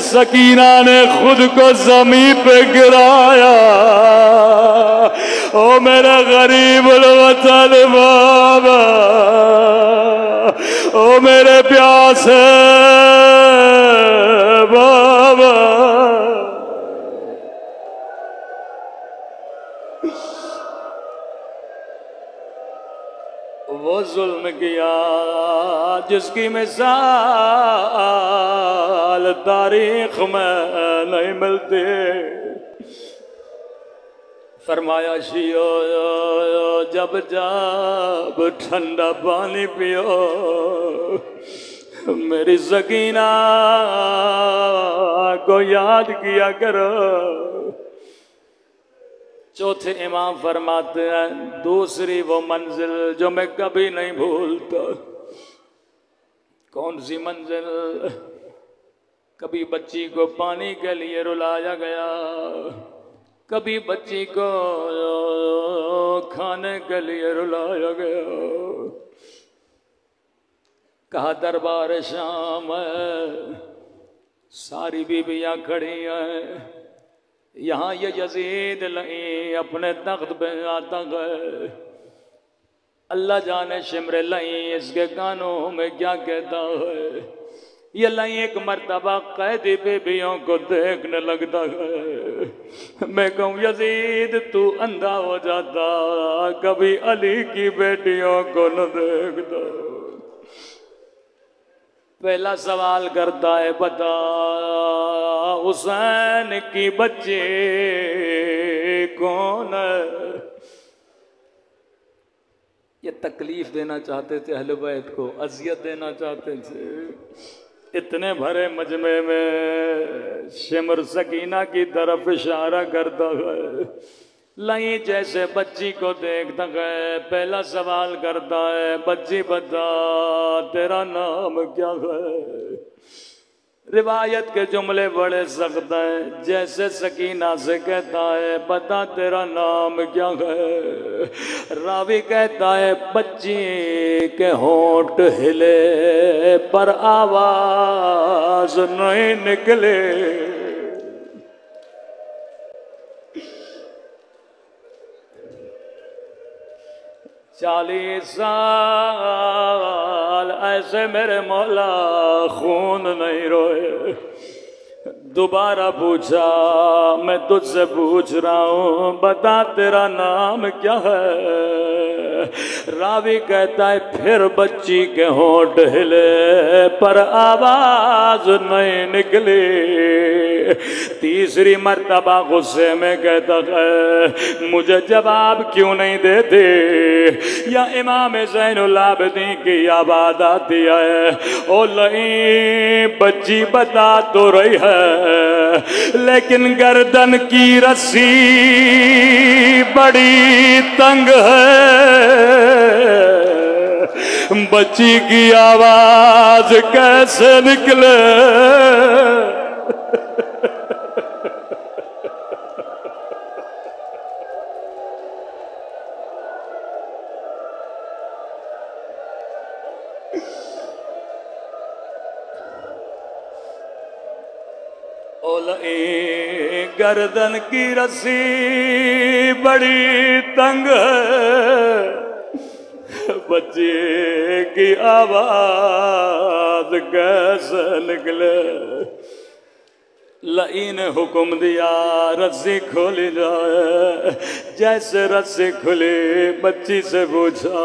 سکینہ نے خود کو زمین پہ گرایا. او میرا غریب الوطن بابا، او میرے پیاسے بابا. وہ ظلم کیا جس کی مثال تاریخ میں نہیں ملتی. فرمایا شیو جب جب ٹھنڈا پانی پیو میری سکینہ کو یاد کیا کرو. چوتھے امام فرماتے ہیں دوسری وہ منزل جو میں کبھی نہیں بھولتا. کون سی منزل؟ کبھی بچی کو پانی کے لیے رلایا گیا، کبھی بچی کو کھانے کے لیے رلایا گیا. کہا دربار شام ہے، ساری بیویاں کھڑی ہیں، یہاں یہ یزید لئیں اپنے تخت پہ آتا ہے. اللہ جانے شمر لئیں اس کے کانوں میں کیا کہتا ہے. یہ لئیں ایک مرتبہ قیدی بیویوں کو دیکھنے لگتا ہے. میں کہوں یزید تو اندھا ہو جاتا، کبھی علی کی بیٹیوں کو نہ دیکھتا. پہلا سوال کرتا ہے بتا حسین کی بچی کون ہے؟ یہ تکلیف دینا چاہتے تھے اہل بیت کو، اذیت دینا چاہتے تھے. اتنے بھرے مجمع میں شمر سکینہ کی طرف اشارہ کرتا ہے. لائیں جیسے بچی کو دیکھتا ہے پہلا سوال کرتا ہے بچی بتا تیرا نام کیا ہے؟ روایت کے جملے بڑے سخت ہیں. جیسے سکینہ سے کہتا ہے بتا تیرا نام کیا ہے، راوی کہتا ہے بچی کے ہونٹ ہلے پر آواز نہیں نکلے. 40 سال ایسے میرے مولا خون نہیں روئے. دوبارہ پوچھا میں تجھ سے پوچھ رہا ہوں بتا تیرا نام کیا ہے؟ راوی کہتا ہے پھر بچی کے ہونٹ ہلے پر آواز نہیں نکلی. تیسری مرتبہ غصے میں کہتا ہے مجھے جواب کیوں نہیں دیتے؟ یا امام زین العابدین کی آواز آتی ہے او لئیں بچی بتا تو رہی ہے لیکن گردن کی رسی بڑی تنگ ہے. بچی کی آواز کیسے نکلے؟ گردن کی رسی بڑی تنگ ہے، بچے کی آواز کیسے نکلے؟ لئی نے حکم دیا رسی کھولی جائے. جیسے رسی کھلی بچی سے پوچھا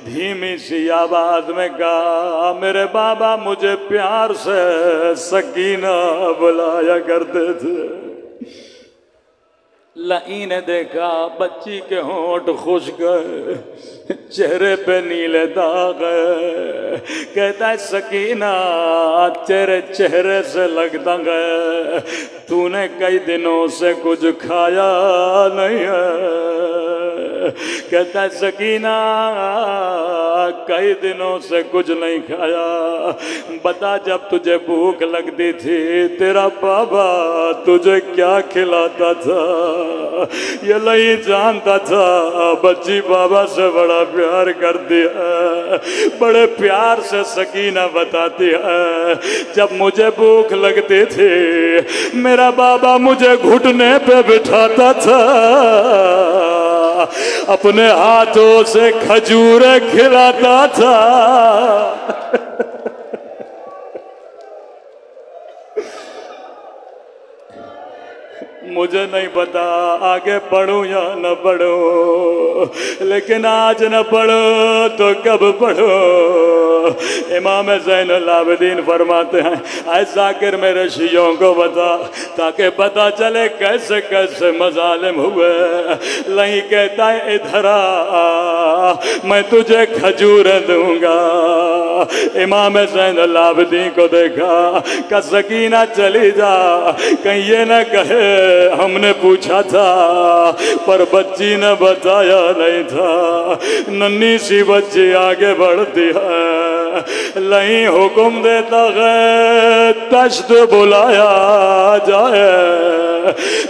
دھیمی سی آواز میں کہا میرے بابا مجھے پیار سے سکینہ بلایا کرتے تھے. لئی نے دیکھا بچی کے ہونٹ خشک گئے، چہرے پہ نیلے داغ ہے. کہتا ہے سکینہ تیرے چہرے سے لگتا ہے تو نے کئی دنوں سے کچھ کھایا نہیں ہے. کہتا ہے سکینہ کئی دنوں سے کچھ نہیں کھایا، بتا جب تجھے بھوک لگتی تھی تیرا بابا تجھے کیا کھلاتا تھا؟ یہ نہیں جانتا تھا بچی بابا سے بڑا پیار کرتی ہے۔ بڑے پیار سے سکینہ بتاتی ہے جب مجھے بھوک لگتی تھی میرا بابا مجھے گھٹنے پہ بٹھاتا تھا، اپنے ہاتھوں سے کھجوریں کھلاتا تھا۔ مجھے نہیں پتا آگے پڑھوں یا نہ پڑھوں، لیکن آج نہ پڑھوں تو کب پڑھوں؟ امام زین العابدین فرماتے ہیں اے ذاکر میرے شیعوں کو بتا تاکہ پتا چلے کیسے کیسے مظالم ہوئے۔ نہیں کہتا ہے ادھر آ میں تجھے کھجوریں دوں گا۔ امام زین العابدین کو دیکھا کہ سکینہ چلی جا کہیں یہ نہ کہے ہم نے پوچھا تھا پر بچی نے بتایا نہیں تھا۔ ننھی سی بچی آگے بڑھتی ہے، نہیں حکم دیتا ہے تشت بلایا جائے۔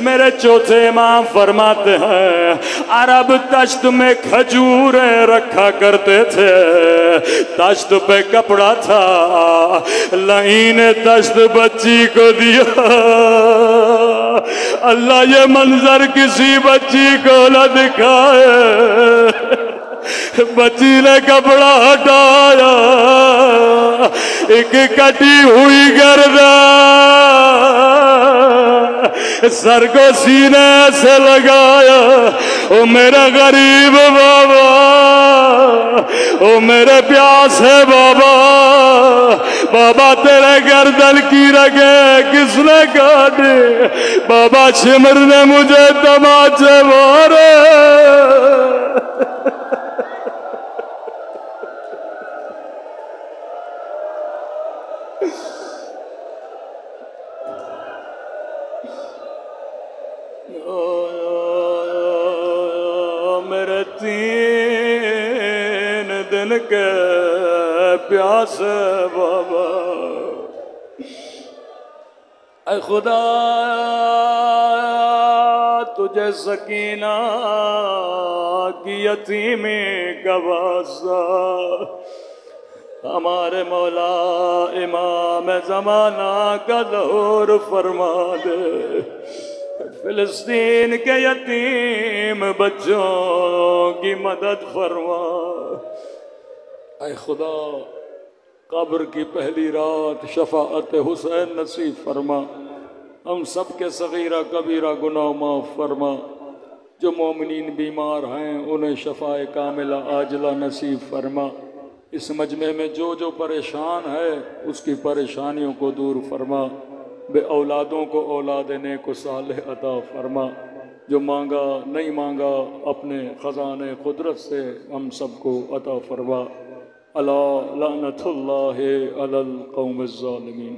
میرے چوتھے امام فرماتے ہیں عرب تشت میں کھجوریں رکھا کرتے تھے، تشت پہ کپڑا تھا، لئی نے تشت بچی کو دیا۔ اللہ یہ منظر کسی بچی کو نہ دکھائے۔ بچی نے کپڑا ہٹایا، ایک کٹی ہوئی گردن سر کو سینے سے لگایا۔ او میرا غریب بابا، او میرے پیاسے بابا، بابا تیرے گردن کی رگیں کس نے کاٹی؟ بابا شمر نے مجھے تماچے مارے۔ میرے 3 دن کے پیاسے بابا، اے خدا تجھے سکینہ کی یتیمی کا واسطہ ہمارے مولا امام زمانہ کا ظہور فرما دے۔ فلسطین کے یتیم بچوں کی مدد فرما۔ اے خدا قبر کی پہلی رات شفاعت حسین نصیب فرما۔ ہم سب کے صغیرہ کبیرہ گناہ معاف فرما۔ جو مومنین بیمار ہیں انہیں شفاء کاملہ عاجلہ نصیب فرما۔ اس مجمع میں جو پریشان ہے اس کی پریشانیوں کو دور فرما۔ بے اولادوں کو اولاد نیک و صالح عطا فرما۔ جو مانگا نہیں مانگا اپنے خزانے قدرت سے ہم سب کو عطا فرما۔ الا لعنت اللہ علی القوم الظالمین۔